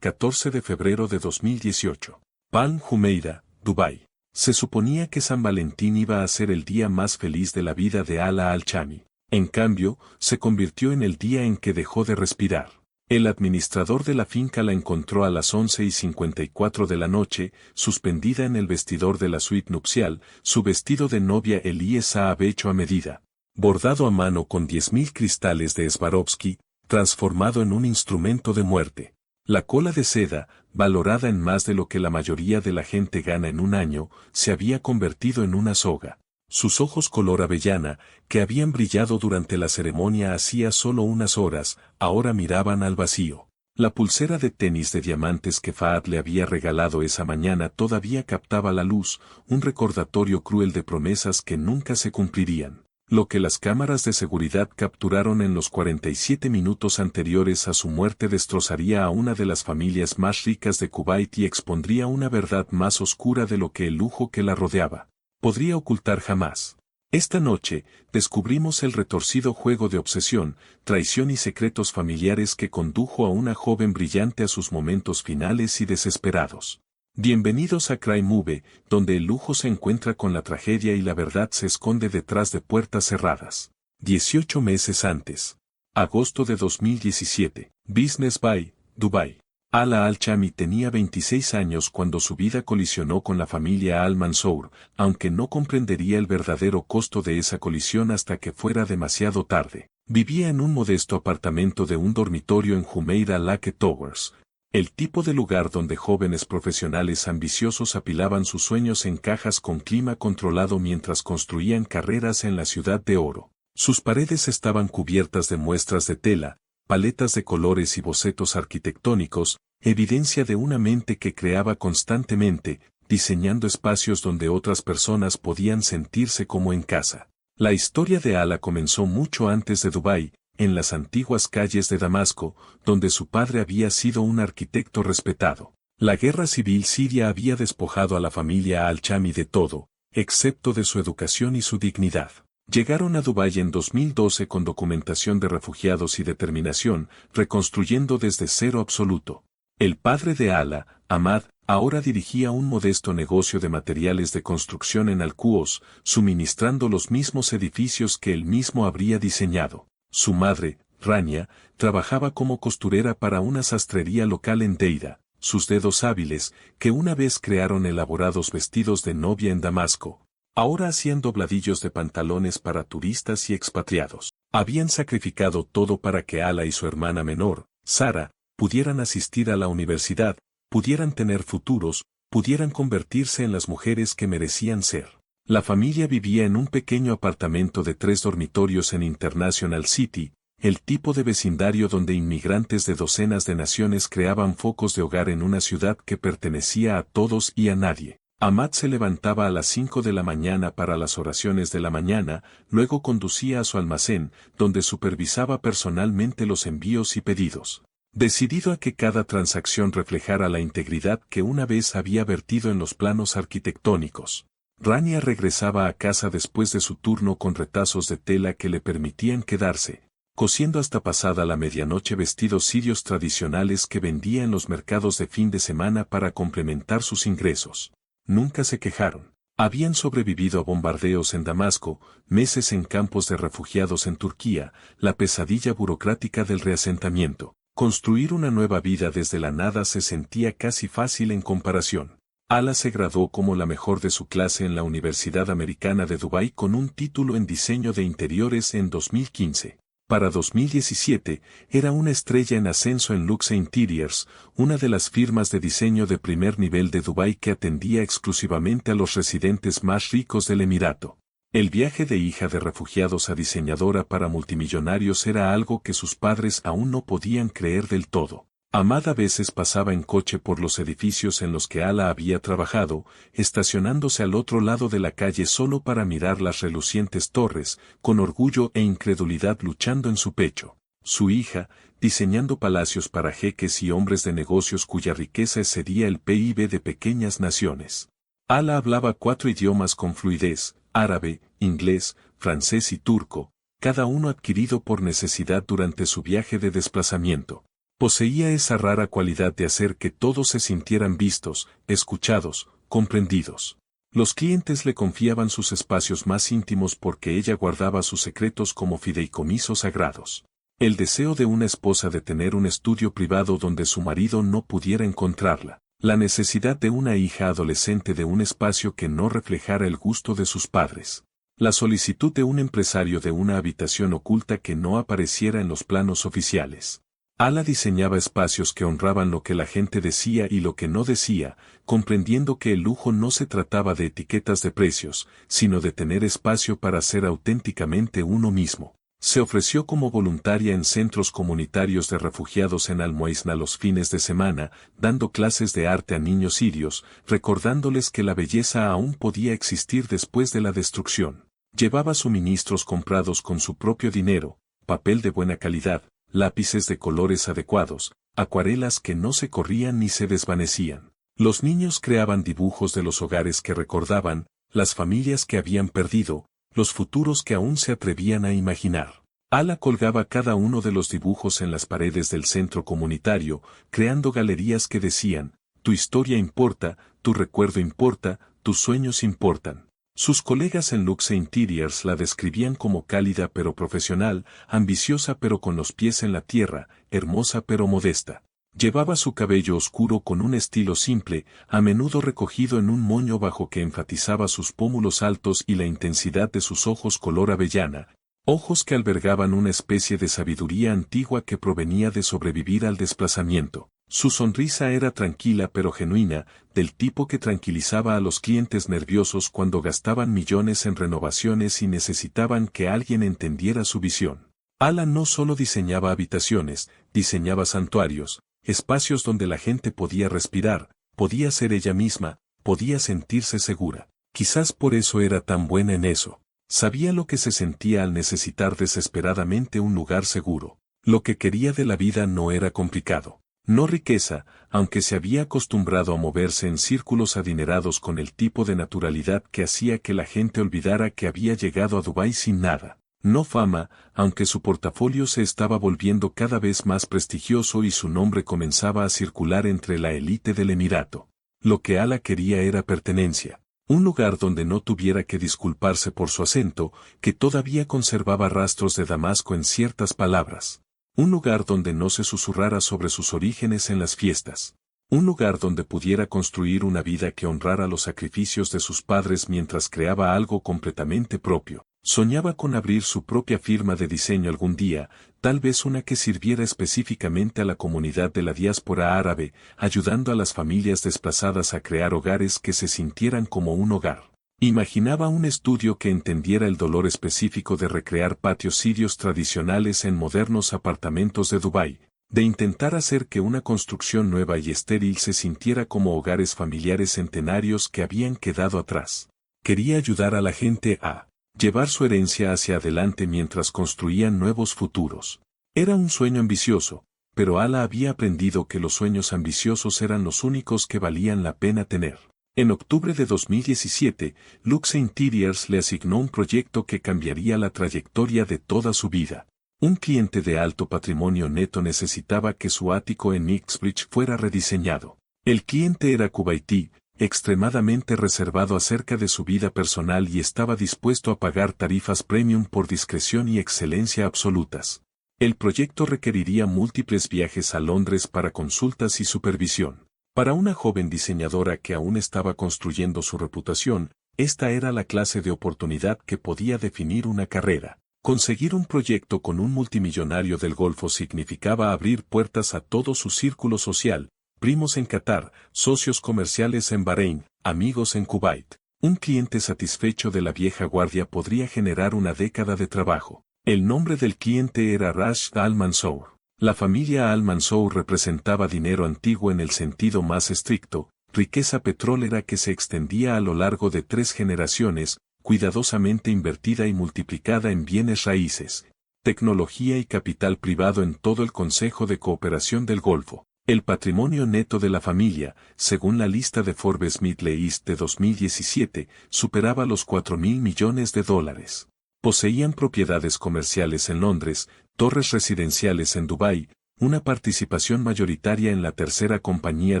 14 de febrero de 2018. Palm Jumeirah, Dubái. Se suponía que San Valentín iba a ser el día más feliz de la vida de Ala Al-Chami. En cambio, se convirtió en el día en que dejó de respirar. El administrador de la finca la encontró a las 11:54 de la noche, suspendida en el vestidor de la suite nupcial, su vestido de novia Elisa hecho a medida, bordado a mano con 10.000 cristales de Swarovski, transformado en un instrumento de muerte. La cola de seda, valorada en más de lo que la mayoría de la gente gana en un año, se había convertido en una soga. Sus ojos color avellana, que habían brillado durante la ceremonia hacía solo unas horas, ahora miraban al vacío. La pulsera de tenis de diamantes que Fahad le había regalado esa mañana todavía captaba la luz, un recordatorio cruel de promesas que nunca se cumplirían. Lo que las cámaras de seguridad capturaron en los 47 minutos anteriores a su muerte destrozaría a una de las familias más ricas de Kuwait y expondría una verdad más oscura de lo que el lujo que la rodeaba podría ocultar jamás. Esta noche, descubrimos el retorcido juego de obsesión, traición y secretos familiares que condujo a una joven brillante a sus momentos finales y desesperados. Bienvenidos a Crime Movie, donde el lujo se encuentra con la tragedia y la verdad se esconde detrás de puertas cerradas. 18 meses antes. Agosto de 2017. Business Bay, Dubái. Ala Al-Chami tenía 26 años cuando su vida colisionó con la familia Al-Mansour, aunque no comprendería el verdadero costo de esa colisión hasta que fuera demasiado tarde. Vivía en un modesto apartamento de un dormitorio en Jumeirah Lake Towers. El tipo de lugar donde jóvenes profesionales ambiciosos apilaban sus sueños en cajas con clima controlado mientras construían carreras en la ciudad de oro. Sus paredes estaban cubiertas de muestras de tela, paletas de colores y bocetos arquitectónicos, evidencia de una mente que creaba constantemente, diseñando espacios donde otras personas podían sentirse como en casa. La historia de Ala comenzó mucho antes de Dubái, en las antiguas calles de Damasco, donde su padre había sido un arquitecto respetado. La guerra civil siria había despojado a la familia Al-Chami de todo, excepto de su educación y su dignidad. Llegaron a Dubái en 2012 con documentación de refugiados y determinación, reconstruyendo desde cero absoluto. El padre de Ala, Ahmad, ahora dirigía un modesto negocio de materiales de construcción en Al-Quoz, suministrando los mismos edificios que él mismo habría diseñado. Su madre, Rania, trabajaba como costurera para una sastrería local en Deira. Sus dedos hábiles, que una vez crearon elaborados vestidos de novia en Damasco, ahora hacían dobladillos de pantalones para turistas y expatriados. Habían sacrificado todo para que Ala y su hermana menor, Sara, pudieran asistir a la universidad, pudieran tener futuros, pudieran convertirse en las mujeres que merecían ser. La familia vivía en un pequeño apartamento de 3 dormitorios en International City, el tipo de vecindario donde inmigrantes de docenas de naciones creaban focos de hogar en una ciudad que pertenecía a todos y a nadie. Ahmad se levantaba a las 5 de la mañana para las oraciones de la mañana, luego conducía a su almacén, donde supervisaba personalmente los envíos y pedidos. Decidido a que cada transacción reflejara la integridad que una vez había vertido en los planos arquitectónicos. Rania regresaba a casa después de su turno con retazos de tela que le permitían quedarse, cosiendo hasta pasada la medianoche vestidos sirios tradicionales que vendía en los mercados de fin de semana para complementar sus ingresos. Nunca se quejaron. Habían sobrevivido a bombardeos en Damasco, meses en campos de refugiados en Turquía, la pesadilla burocrática del reasentamiento. Construir una nueva vida desde la nada se sentía casi fácil en comparación. Ala se graduó como la mejor de su clase en la Universidad Americana de Dubái con un título en diseño de interiores en 2015. Para 2017, era una estrella en ascenso en Luxe Interiors, una de las firmas de diseño de primer nivel de Dubái que atendía exclusivamente a los residentes más ricos del Emirato. El viaje de hija de refugiados a diseñadora para multimillonarios era algo que sus padres aún no podían creer del todo. Ahmad a veces pasaba en coche por los edificios en los que Ala había trabajado, estacionándose al otro lado de la calle solo para mirar las relucientes torres, con orgullo e incredulidad luchando en su pecho. Su hija, diseñando palacios para jeques y hombres de negocios cuya riqueza excedía el PIB de pequeñas naciones. Ala hablaba 4 idiomas con fluidez: árabe, inglés, francés y turco, cada uno adquirido por necesidad durante su viaje de desplazamiento. Poseía esa rara cualidad de hacer que todos se sintieran vistos, escuchados, comprendidos. Los clientes le confiaban sus espacios más íntimos porque ella guardaba sus secretos como fideicomisos sagrados. El deseo de una esposa de tener un estudio privado donde su marido no pudiera encontrarla. La necesidad de una hija adolescente de un espacio que no reflejara el gusto de sus padres. La solicitud de un empresario de una habitación oculta que no apareciera en los planos oficiales. Ala diseñaba espacios que honraban lo que la gente decía y lo que no decía, comprendiendo que el lujo no se trataba de etiquetas de precios, sino de tener espacio para ser auténticamente uno mismo. Se ofreció como voluntaria en centros comunitarios de refugiados en Almoisna los fines de semana, dando clases de arte a niños sirios, recordándoles que la belleza aún podía existir después de la destrucción. Llevaba suministros comprados con su propio dinero, papel de buena calidad, lápices de colores adecuados, acuarelas que no se corrían ni se desvanecían. Los niños creaban dibujos de los hogares que recordaban, las familias que habían perdido, los futuros que aún se atrevían a imaginar. Ala colgaba cada uno de los dibujos en las paredes del centro comunitario, creando galerías que decían, tu historia importa, tu recuerdo importa, tus sueños importan. Sus colegas en Luxe Interiors la describían como cálida pero profesional, ambiciosa pero con los pies en la tierra, hermosa pero modesta. Llevaba su cabello oscuro con un estilo simple, a menudo recogido en un moño bajo que enfatizaba sus pómulos altos y la intensidad de sus ojos color avellana, ojos que albergaban una especie de sabiduría antigua que provenía de sobrevivir al desplazamiento. Su sonrisa era tranquila pero genuina, del tipo que tranquilizaba a los clientes nerviosos cuando gastaban millones en renovaciones y necesitaban que alguien entendiera su visión. Ala no solo diseñaba habitaciones, diseñaba santuarios, espacios donde la gente podía respirar, podía ser ella misma, podía sentirse segura. Quizás por eso era tan buena en eso. Sabía lo que se sentía al necesitar desesperadamente un lugar seguro. Lo que quería de la vida no era complicado. No riqueza, aunque se había acostumbrado a moverse en círculos adinerados con el tipo de naturalidad que hacía que la gente olvidara que había llegado a Dubái sin nada. No fama, aunque su portafolio se estaba volviendo cada vez más prestigioso y su nombre comenzaba a circular entre la élite del Emirato. Lo que Ala quería era pertenencia. Un lugar donde no tuviera que disculparse por su acento, que todavía conservaba rastros de Damasco en ciertas palabras. Un lugar donde no se susurrara sobre sus orígenes en las fiestas. Un lugar donde pudiera construir una vida que honrara los sacrificios de sus padres mientras creaba algo completamente propio. Soñaba con abrir su propia firma de diseño algún día, tal vez una que sirviera específicamente a la comunidad de la diáspora árabe, ayudando a las familias desplazadas a crear hogares que se sintieran como un hogar. Imaginaba un estudio que entendiera el dolor específico de recrear patios sirios tradicionales en modernos apartamentos de Dubái, de intentar hacer que una construcción nueva y estéril se sintiera como hogares familiares centenarios que habían quedado atrás. Quería ayudar a la gente a llevar su herencia hacia adelante mientras construían nuevos futuros. Era un sueño ambicioso, pero Ala había aprendido que los sueños ambiciosos eran los únicos que valían la pena tener. En octubre de 2017, Luxe Interiors le asignó un proyecto que cambiaría la trayectoria de toda su vida. Un cliente de alto patrimonio neto necesitaba que su ático en Knightsbridge fuera rediseñado. El cliente era kuwaití, extremadamente reservado acerca de su vida personal y estaba dispuesto a pagar tarifas premium por discreción y excelencia absolutas. El proyecto requeriría múltiples viajes a Londres para consultas y supervisión. Para una joven diseñadora que aún estaba construyendo su reputación, esta era la clase de oportunidad que podía definir una carrera. Conseguir un proyecto con un multimillonario del Golfo significaba abrir puertas a todo su círculo social, primos en Qatar, socios comerciales en Bahrein, amigos en Kuwait. Un cliente satisfecho de la vieja guardia podría generar una década de trabajo. El nombre del cliente era Rashid Al-Mansour. La familia Al-Mansour representaba dinero antiguo en el sentido más estricto, riqueza petrolera que se extendía a lo largo de 3 generaciones, cuidadosamente invertida y multiplicada en bienes raíces, tecnología y capital privado en todo el Consejo de Cooperación del Golfo. El patrimonio neto de la familia, según la lista de Forbes Middle East de 2017, superaba los $4.000 millones. Poseían propiedades comerciales en Londres, torres residenciales en Dubái, una participación mayoritaria en la tercera compañía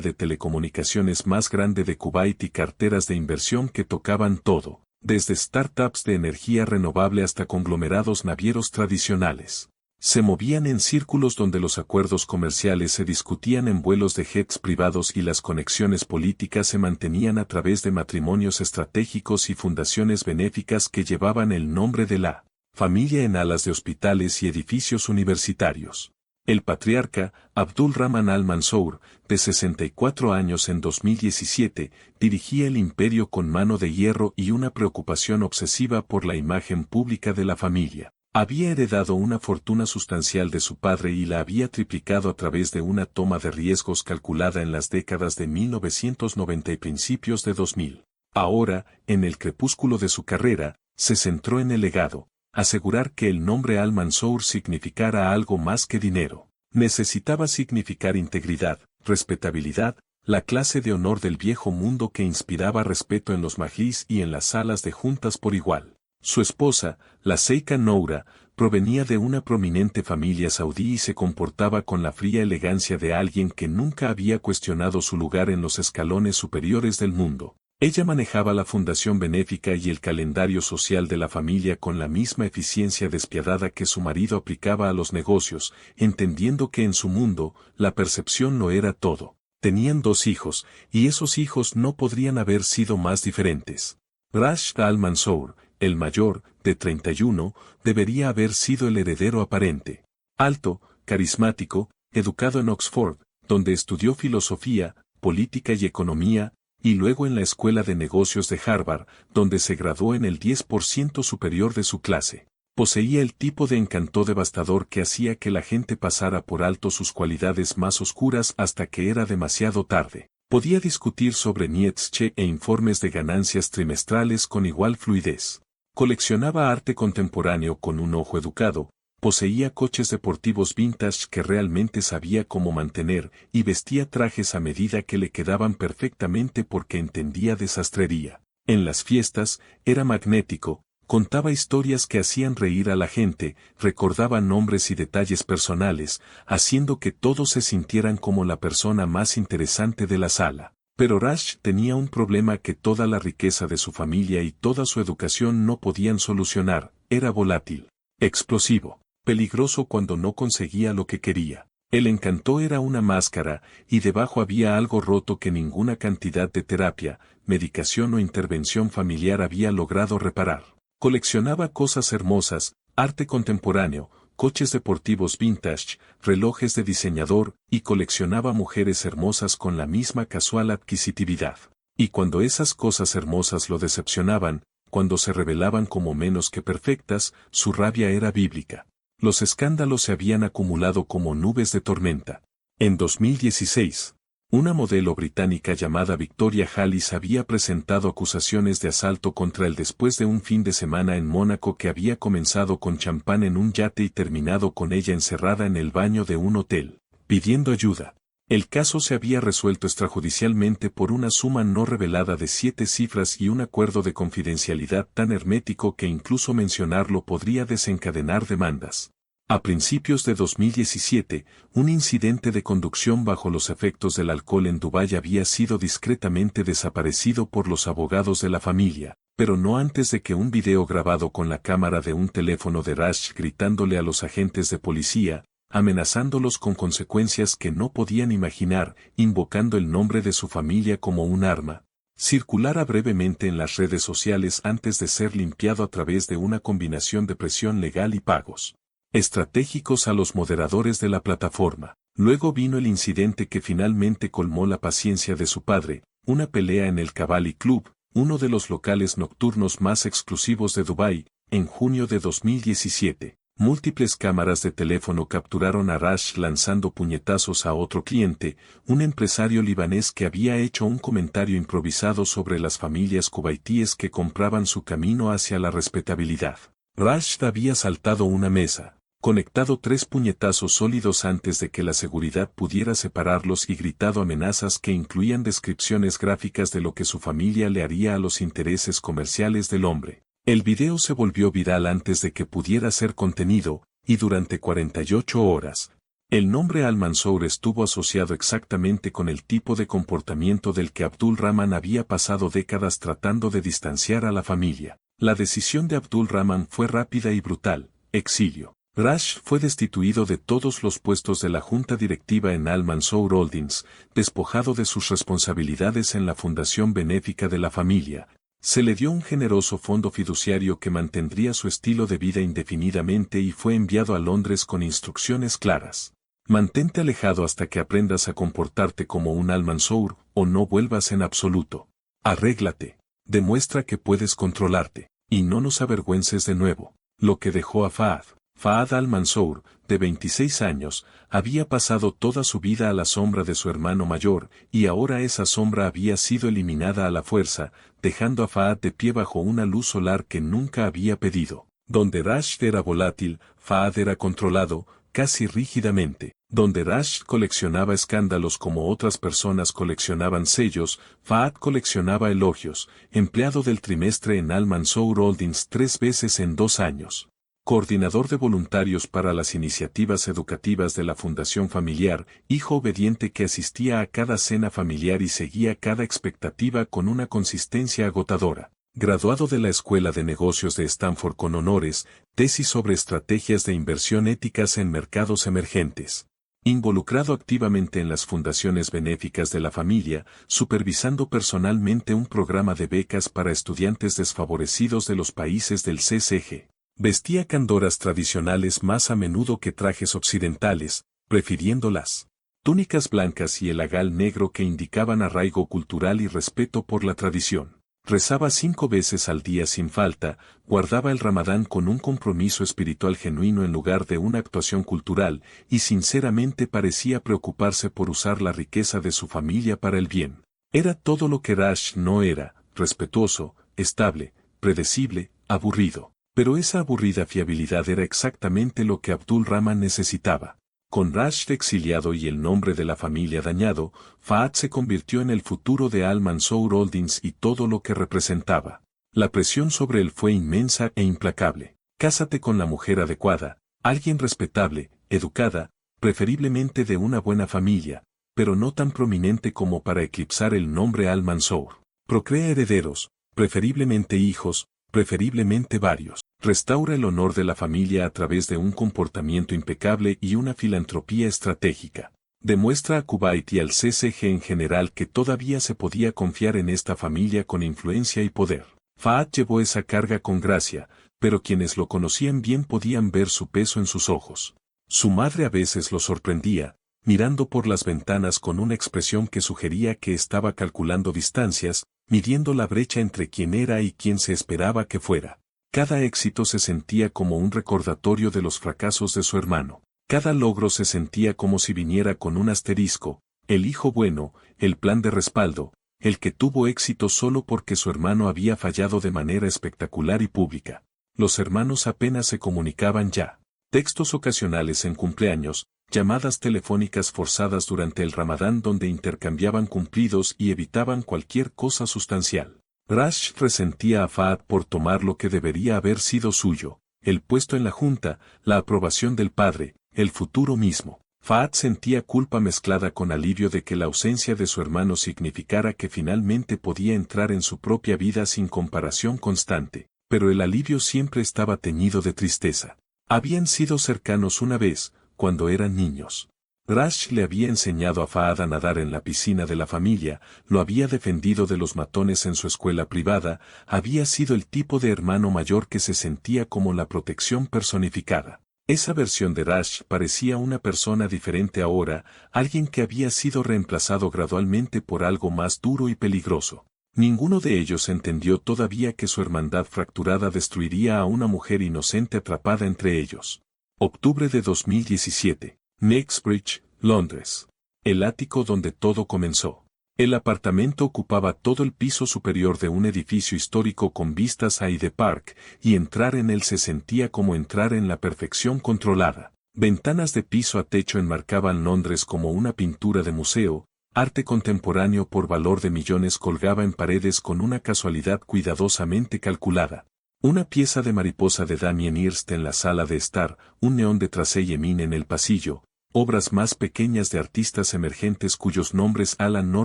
de telecomunicaciones más grande de Kuwait y carteras de inversión que tocaban todo, desde startups de energía renovable hasta conglomerados navieros tradicionales. Se movían en círculos donde los acuerdos comerciales se discutían en vuelos de jets privados y las conexiones políticas se mantenían a través de matrimonios estratégicos y fundaciones benéficas que llevaban el nombre de la familia en alas de hospitales y edificios universitarios. El patriarca, Abdul Rahman al-Mansour, de 64 años en 2017, dirigía el imperio con mano de hierro y una preocupación obsesiva por la imagen pública de la familia. Había heredado una fortuna sustancial de su padre y la había triplicado a través de una toma de riesgos calculada en las décadas de 1990 y principios de 2000. Ahora, en el crepúsculo de su carrera, se centró en el legado, asegurar que el nombre al-Mansour significara algo más que dinero. Necesitaba significar integridad, respetabilidad, la clase de honor del viejo mundo que inspiraba respeto en los majlis y en las salas de juntas por igual. Su esposa, la Sheikha Noura, provenía de una prominente familia saudí y se comportaba con la fría elegancia de alguien que nunca había cuestionado su lugar en los escalones superiores del mundo. Ella manejaba la fundación benéfica y el calendario social de la familia con la misma eficiencia despiadada que su marido aplicaba a los negocios, entendiendo que en su mundo, la percepción lo era todo. Tenían 2 hijos, y esos hijos no podrían haber sido más diferentes. Rashid al-Mansour, el mayor, de 31, debería haber sido el heredero aparente. Alto, carismático, educado en Oxford, donde estudió filosofía, política y economía, y luego en la Escuela de Negocios de Harvard, donde se graduó en el 10% superior de su clase. Poseía el tipo de encanto devastador que hacía que la gente pasara por alto sus cualidades más oscuras hasta que era demasiado tarde. Podía discutir sobre Nietzsche e informes de ganancias trimestrales con igual fluidez. Coleccionaba arte contemporáneo con un ojo educado, poseía coches deportivos vintage que realmente sabía cómo mantener y vestía trajes a medida que le quedaban perfectamente porque entendía de sastrería. En las fiestas, era magnético, contaba historias que hacían reír a la gente, recordaba nombres y detalles personales, haciendo que todos se sintieran como la persona más interesante de la sala. Pero Rash tenía un problema que toda la riqueza de su familia y toda su educación no podían solucionar: era volátil, explosivo, peligroso cuando no conseguía lo que quería. El encanto era una máscara, y debajo había algo roto que ninguna cantidad de terapia, medicación o intervención familiar había logrado reparar. Coleccionaba cosas hermosas, arte contemporáneo, coches deportivos vintage, relojes de diseñador, y coleccionaba mujeres hermosas con la misma casual adquisitividad. Y cuando esas cosas hermosas lo decepcionaban, cuando se revelaban como menos que perfectas, su rabia era bíblica. Los escándalos se habían acumulado como nubes de tormenta. En 2016, una modelo británica llamada Victoria Hallis había presentado acusaciones de asalto contra él después de un fin de semana en Mónaco que había comenzado con champán en un yate y terminado con ella encerrada en el baño de un hotel, pidiendo ayuda. El caso se había resuelto extrajudicialmente por una suma no revelada de 7 cifras y un acuerdo de confidencialidad tan hermético que incluso mencionarlo podría desencadenar demandas. A principios de 2017, un incidente de conducción bajo los efectos del alcohol en Dubái había sido discretamente desaparecido por los abogados de la familia, pero no antes de que un video grabado con la cámara de un teléfono de Rash gritándole a los agentes de policía, amenazándolos con consecuencias que no podían imaginar, invocando el nombre de su familia como un arma, circulara brevemente en las redes sociales antes de ser limpiado a través de una combinación de presión legal y pagos estratégicos a los moderadores de la plataforma. Luego vino el incidente que finalmente colmó la paciencia de su padre, una pelea en el Cavalli Club, uno de los locales nocturnos más exclusivos de Dubái, en junio de 2017. Múltiples cámaras de teléfono capturaron a Rash lanzando puñetazos a otro cliente, un empresario libanés que había hecho un comentario improvisado sobre las familias cubaitíes que compraban su camino hacia la respetabilidad. Rash había saltado una mesa, conectado 3 puñetazos sólidos antes de que la seguridad pudiera separarlos y gritado amenazas que incluían descripciones gráficas de lo que su familia le haría a los intereses comerciales del hombre. El video se volvió viral antes de que pudiera ser contenido, y durante 48 horas, El nombre Al-Mansour estuvo asociado exactamente con el tipo de comportamiento del que Abdul Rahman había pasado décadas tratando de distanciar a la familia. La decisión de Abdul Rahman fue rápida y brutal: exilio. Rash fue destituido de todos los puestos de la junta directiva en Al-Mansour Holdings, despojado de sus responsabilidades en la fundación benéfica de la familia. Se le dio un generoso fondo fiduciario que mantendría su estilo de vida indefinidamente y fue enviado a Londres con instrucciones claras. Mantente alejado hasta que aprendas a comportarte como un Al-Mansour, o no vuelvas en absoluto. Arréglate. Demuestra que puedes controlarte, y no nos avergüences de nuevo. Lo que dejó a Fahd. Fahd Al-Mansour, de 26 años, había pasado toda su vida a la sombra de su hermano mayor, y ahora esa sombra había sido eliminada a la fuerza, dejando a Fahd de pie bajo una luz solar que nunca había pedido. Donde Rashid era volátil, Fahd era controlado, casi rígidamente. Donde Rashid coleccionaba escándalos como otras personas coleccionaban sellos, Fahd coleccionaba elogios. Empleado del trimestre en Al-Mansour Holdings 3 veces en 2 años. Coordinador de voluntarios para las iniciativas educativas de la Fundación Familiar, hijo obediente que asistía a cada cena familiar y seguía cada expectativa con una consistencia agotadora. Graduado de la Escuela de Negocios de Stanford con honores, tesis sobre estrategias de inversión éticas en mercados emergentes. Involucrado activamente en las fundaciones benéficas de la familia, supervisando personalmente un programa de becas para estudiantes desfavorecidos de los países del CCG. Vestía candoras tradicionales más a menudo que trajes occidentales, prefiriendo las túnicas blancas y el lagal negro que indicaban arraigo cultural y respeto por la tradición. Rezaba 5 veces al día sin falta, guardaba el Ramadán con un compromiso espiritual genuino en lugar de una actuación cultural, y sinceramente parecía preocuparse por usar la riqueza de su familia para el bien. Era todo lo que Rash no era: respetuoso, estable, predecible, aburrido. Pero esa aburrida fiabilidad era exactamente lo que Abdul Rahman necesitaba. Con Rashid exiliado y el nombre de la familia dañado, Fahd se convirtió en el futuro de Al-Mansour Holdings y todo lo que representaba. La presión sobre él fue inmensa e implacable. Cásate con la mujer adecuada, alguien respetable, educada, preferiblemente de una buena familia, pero no tan prominente como para eclipsar el nombre Al-Mansour. Procrea herederos, preferiblemente hijos, preferiblemente varios. Restaura el honor de la familia a través de un comportamiento impecable y una filantropía estratégica. Demuestra a Kuwait y al CCG en general que todavía se podía confiar en esta familia con influencia y poder. Fahd llevó esa carga con gracia, pero quienes lo conocían bien podían ver su peso en sus ojos. Su madre a veces lo sorprendía, mirando por las ventanas con una expresión que sugería que estaba calculando distancias, midiendo la brecha entre quién era y quién se esperaba que fuera. Cada éxito se sentía como un recordatorio de los fracasos de su hermano. Cada logro se sentía como si viniera con un asterisco: el hijo bueno, el plan de respaldo, el que tuvo éxito solo porque su hermano había fallado de manera espectacular y pública. Los hermanos apenas se comunicaban ya. Textos ocasionales en cumpleaños, llamadas telefónicas forzadas durante el Ramadán donde intercambiaban cumplidos y evitaban cualquier cosa sustancial. Rash resentía a Fahd por tomar lo que debería haber sido suyo: el puesto en la junta, la aprobación del padre, el futuro mismo. Fahd sentía culpa mezclada con alivio de que la ausencia de su hermano significara que finalmente podía entrar en su propia vida sin comparación constante, pero el alivio siempre estaba teñido de tristeza. Habían sido cercanos una vez, cuando eran niños. Rash le había enseñado a Fahd a nadar en la piscina de la familia, lo había defendido de los matones en su escuela privada, había sido el tipo de hermano mayor que se sentía como la protección personificada. Esa versión de Rash parecía una persona diferente ahora, alguien que había sido reemplazado gradualmente por algo más duro y peligroso. Ninguno de ellos entendió todavía que su hermandad fracturada destruiría a una mujer inocente atrapada entre ellos. Octubre de 2017. Knightsbridge, Londres. El ático donde todo comenzó. El apartamento ocupaba todo el piso superior de un edificio histórico con vistas a Hyde Park, y entrar en él se sentía como entrar en la perfección controlada. Ventanas de piso a techo enmarcaban Londres como una pintura de museo, arte contemporáneo por valor de millones colgaba en paredes con una casualidad cuidadosamente calculada. Una pieza de mariposa de Damien Hirst en la sala de estar, un neón de Tracey Emin en el pasillo, obras más pequeñas de artistas emergentes cuyos nombres Alan no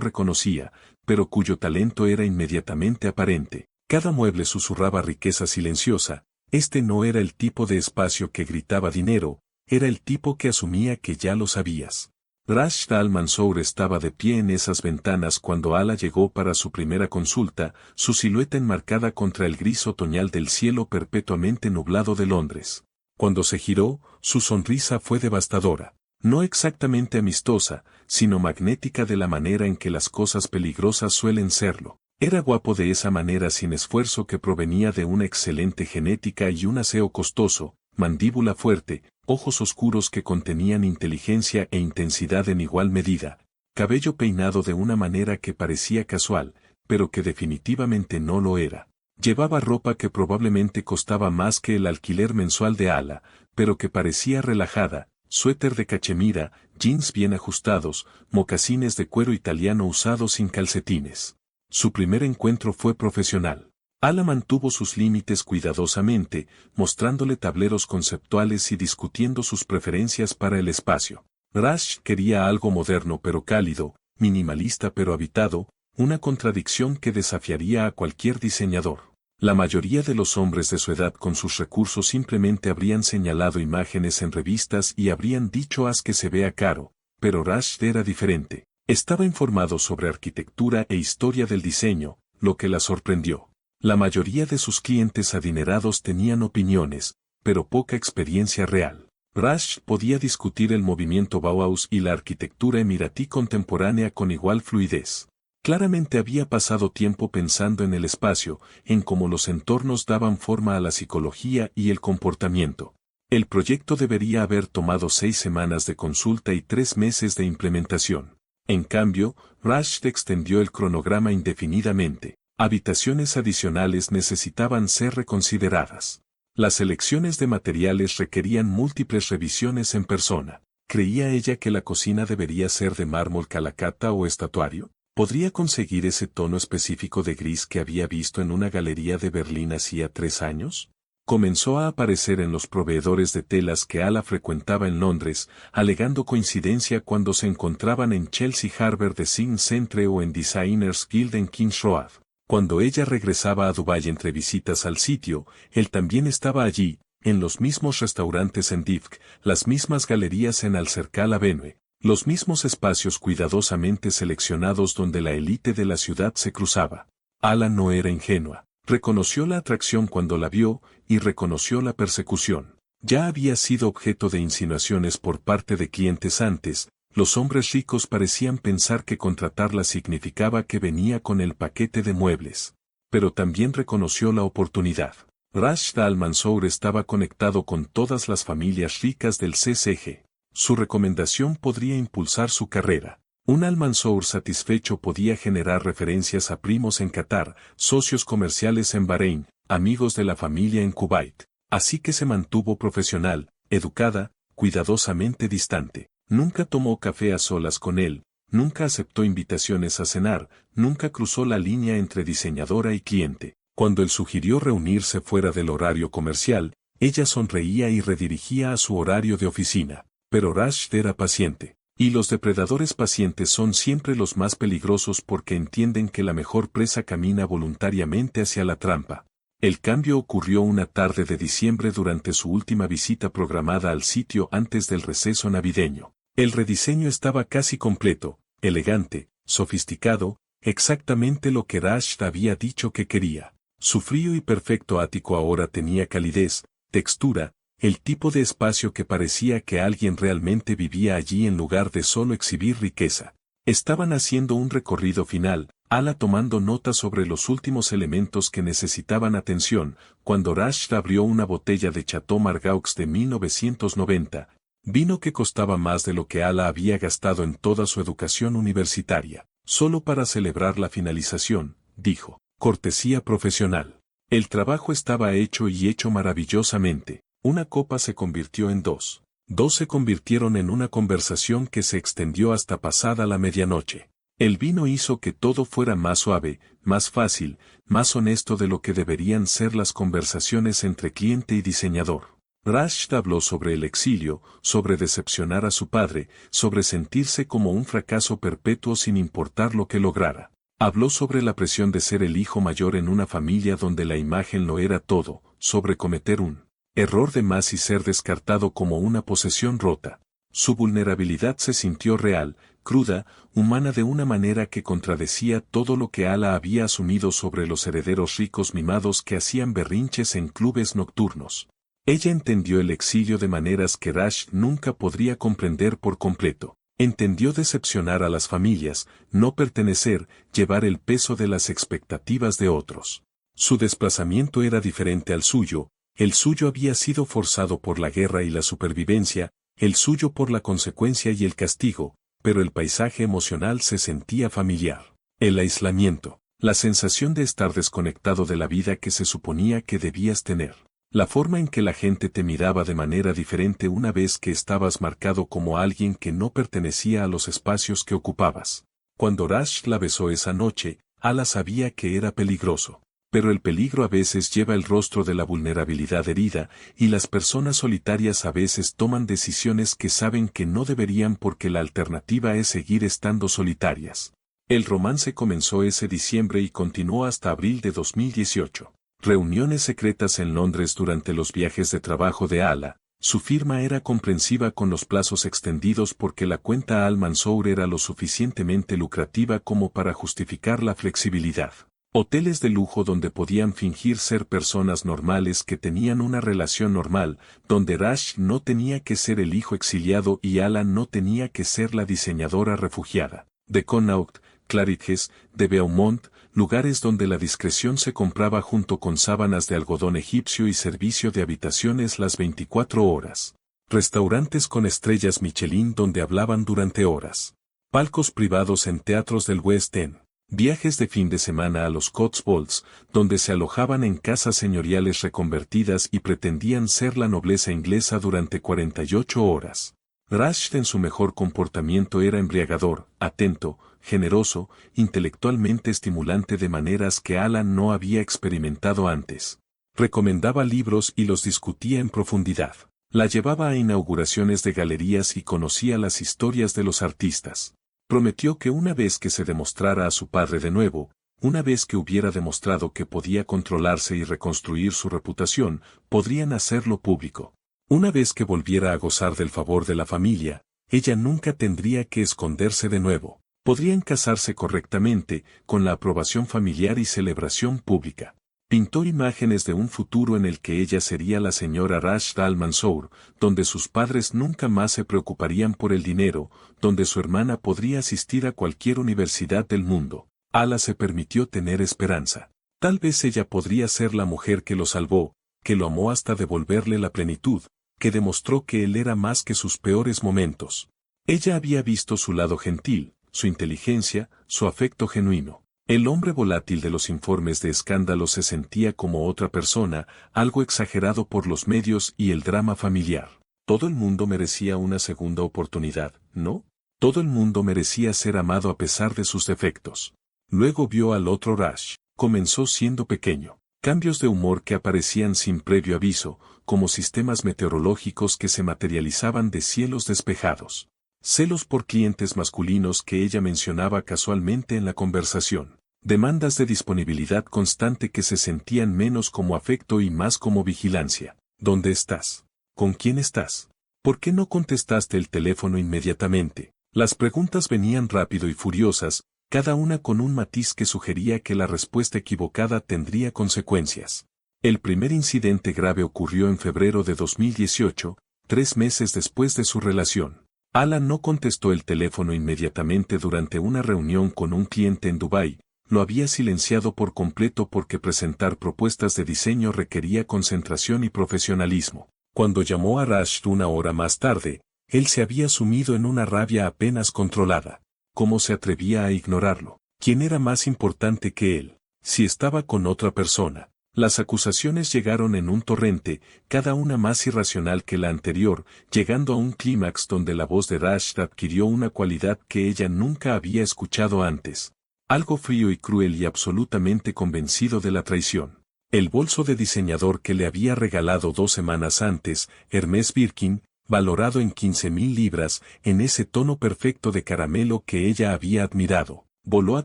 reconocía, pero cuyo talento era inmediatamente aparente. Cada mueble susurraba riqueza silenciosa. Este no era el tipo de espacio que gritaba dinero, era el tipo que asumía que ya lo sabías. Rashid Al-Mansour estaba de pie en esas ventanas cuando Ala llegó para su primera consulta, su silueta enmarcada contra el gris otoñal del cielo perpetuamente nublado de Londres. Cuando se giró, su sonrisa fue devastadora. No exactamente amistosa, sino magnética de la manera en que las cosas peligrosas suelen serlo. Era guapo de esa manera sin esfuerzo que provenía de una excelente genética y un aseo costoso, mandíbula fuerte, ojos oscuros que contenían inteligencia e intensidad en igual medida, cabello peinado de una manera que parecía casual, pero que definitivamente no lo era. Llevaba ropa que probablemente costaba más que el alquiler mensual de Ala, pero que parecía relajada, suéter de cachemira, jeans bien ajustados, mocasines de cuero italiano usados sin calcetines. Su primer encuentro fue profesional. Ala mantuvo sus límites cuidadosamente, mostrándole tableros conceptuales y discutiendo sus preferencias para el espacio. Rashid quería algo moderno pero cálido, minimalista pero habitado, una contradicción que desafiaría a cualquier diseñador. La mayoría de los hombres de su edad con sus recursos simplemente habrían señalado imágenes en revistas y habrían dicho haz que se vea caro, pero Rashid era diferente. Estaba informado sobre arquitectura e historia del diseño, lo que la sorprendió. La mayoría de sus clientes adinerados tenían opiniones, pero poca experiencia real. Rashid podía discutir el movimiento Bauhaus y la arquitectura emiratí contemporánea con igual fluidez. Claramente había pasado tiempo pensando en el espacio, en cómo los entornos daban forma a la psicología y el comportamiento. El proyecto debería haber tomado 6 semanas de consulta y 3 meses de implementación. En cambio, Rashid extendió el cronograma indefinidamente. Habitaciones adicionales necesitaban ser reconsideradas. Las selecciones de materiales requerían múltiples revisiones en persona. ¿Creía ella que la cocina debería ser de mármol calacata o estatuario? ¿Podría conseguir ese tono específico de gris que había visto en una galería de Berlín hacía 3 años? Comenzó a aparecer en los proveedores de telas que Ala frecuentaba en Londres, alegando coincidencia cuando se encontraban en Chelsea Harbour Design Centre o en Designers Guild en King's Road. Cuando ella regresaba a Dubái entre visitas al sitio, él también estaba allí, en los mismos restaurantes en Difk, las mismas galerías en Al Cercal Avenue, los mismos espacios cuidadosamente seleccionados donde la élite de la ciudad se cruzaba. Ala no era ingenua. Reconoció la atracción cuando la vio, y reconoció la persecución. Ya había sido objeto de insinuaciones por parte de clientes antes. Los hombres ricos parecían pensar que contratarla significaba que venía con el paquete de muebles. Pero también reconoció la oportunidad. Rashid Al-Mansour estaba conectado con todas las familias ricas del CCG. Su recomendación podría impulsar su carrera. Un Al-Mansour satisfecho podía generar referencias a primos en Qatar, socios comerciales en Bahrein, amigos de la familia en Kuwait. Así que se mantuvo profesional, educada, cuidadosamente distante. Nunca tomó café a solas con él, nunca aceptó invitaciones a cenar, nunca cruzó la línea entre diseñadora y cliente. Cuando él sugirió reunirse fuera del horario comercial, ella sonreía y redirigía a su horario de oficina. Pero Rashid era paciente. Y los depredadores pacientes son siempre los más peligrosos porque entienden que la mejor presa camina voluntariamente hacia la trampa. El cambio ocurrió una tarde de diciembre durante su última visita programada al sitio antes del receso navideño. El rediseño estaba casi completo, elegante, sofisticado, exactamente lo que Rashid había dicho que quería. Su frío y perfecto ático ahora tenía calidez, textura, el tipo de espacio que parecía que alguien realmente vivía allí en lugar de solo exhibir riqueza. Estaban haciendo un recorrido final, Ala tomando notas sobre los últimos elementos que necesitaban atención, cuando Rashid abrió una botella de Chateau Margaux de 1990, vino que costaba más de lo que Ala había gastado en toda su educación universitaria, solo para celebrar la finalización, dijo, cortesía profesional. El trabajo estaba hecho y hecho maravillosamente. Una copa se convirtió en 2. 2 se convirtieron en una conversación que se extendió hasta pasada la medianoche. El vino hizo que todo fuera más suave, más fácil, más honesto de lo que deberían ser las conversaciones entre cliente y diseñador. Rashid habló sobre el exilio, sobre decepcionar a su padre, sobre sentirse como un fracaso perpetuo sin importar lo que lograra. Habló sobre la presión de ser el hijo mayor en una familia donde la imagen lo era todo, sobre cometer un error de más y ser descartado como una posesión rota. Su vulnerabilidad se sintió real, cruda, humana de una manera que contradecía todo lo que Ala había asumido sobre los herederos ricos mimados que hacían berrinches en clubes nocturnos. Ella entendió el exilio de maneras que Rashid nunca podría comprender por completo. Entendió decepcionar a las familias, no pertenecer, llevar el peso de las expectativas de otros. Su desplazamiento era diferente al suyo, el suyo había sido forzado por la guerra y la supervivencia, el suyo por la consecuencia y el castigo, pero el paisaje emocional se sentía familiar. El aislamiento, la sensación de estar desconectado de la vida que se suponía que debías tener. La forma en que la gente te miraba de manera diferente una vez que estabas marcado como alguien que no pertenecía a los espacios que ocupabas. Cuando Rashid la besó esa noche, Ala sabía que era peligroso. Pero el peligro a veces lleva el rostro de la vulnerabilidad herida, y las personas solitarias a veces toman decisiones que saben que no deberían porque la alternativa es seguir estando solitarias. El romance comenzó ese diciembre y continuó hasta abril de 2018. Reuniones secretas en Londres durante los viajes de trabajo de Ala. Su firma era comprensiva con los plazos extendidos porque la cuenta Al-Mansour era lo suficientemente lucrativa como para justificar la flexibilidad. Hoteles de lujo donde podían fingir ser personas normales que tenían una relación normal, donde Rashid no tenía que ser el hijo exiliado y Ala no tenía que ser la diseñadora refugiada. De Connaught, Claridge's, de Beaumont, lugares donde la discreción se compraba junto con sábanas de algodón egipcio y servicio de habitaciones las 24 horas. Restaurantes con estrellas Michelin donde hablaban durante horas. Palcos privados en teatros del West End. Viajes de fin de semana a los Cotswolds, donde se alojaban en casas señoriales reconvertidas y pretendían ser la nobleza inglesa durante 48 horas. Rashid en su mejor comportamiento era embriagador, atento, generoso, intelectualmente estimulante de maneras que Alan no había experimentado antes. Recomendaba libros y los discutía en profundidad. La llevaba a inauguraciones de galerías y conocía las historias de los artistas. Prometió que una vez que se demostrara a su padre de nuevo, una vez que hubiera demostrado que podía controlarse y reconstruir su reputación, podrían hacerlo público. Una vez que volviera a gozar del favor de la familia, ella nunca tendría que esconderse de nuevo. Podrían casarse correctamente, con la aprobación familiar y celebración pública. Pintó imágenes de un futuro en el que ella sería la señora Rashid Al-Mansour, donde sus padres nunca más se preocuparían por el dinero, donde su hermana podría asistir a cualquier universidad del mundo. Ala se permitió tener esperanza. Tal vez ella podría ser la mujer que lo salvó, que lo amó hasta devolverle la plenitud, que demostró que él era más que sus peores momentos. Ella había visto su lado gentil, su inteligencia, su afecto genuino. El hombre volátil de los informes de escándalo se sentía como otra persona, algo exagerado por los medios y el drama familiar. Todo el mundo merecía una segunda oportunidad, ¿no? Todo el mundo merecía ser amado a pesar de sus defectos. Luego vio al otro Rash. Comenzó siendo pequeño. Cambios de humor que aparecían sin previo aviso, como sistemas meteorológicos que se materializaban de cielos despejados. Celos por clientes masculinos que ella mencionaba casualmente en la conversación. Demandas de disponibilidad constante que se sentían menos como afecto y más como vigilancia. ¿Dónde estás? ¿Con quién estás? ¿Por qué no contestaste el teléfono inmediatamente? Las preguntas venían rápido y furiosas, cada una con un matiz que sugería que la respuesta equivocada tendría consecuencias. El primer incidente grave ocurrió en febrero de 2018, 3 meses después de su relación. Alan no contestó el teléfono inmediatamente durante una reunión con un cliente en Dubái, lo había silenciado por completo porque presentar propuestas de diseño requería concentración y profesionalismo. Cuando llamó a Rashid una hora más tarde, él se había sumido en una rabia apenas controlada. ¿Cómo se atrevía a ignorarlo? ¿Quién era más importante que él? Si estaba con otra persona. Las acusaciones llegaron en un torrente, cada una más irracional que la anterior, llegando a un clímax donde la voz de Rashid adquirió una cualidad que ella nunca había escuchado antes. Algo frío y cruel y absolutamente convencido de la traición. El bolso de diseñador que le había regalado 2 semanas antes, Hermès Birkin, valorado en 15.000 libras, en ese tono perfecto de caramelo que ella había admirado, voló a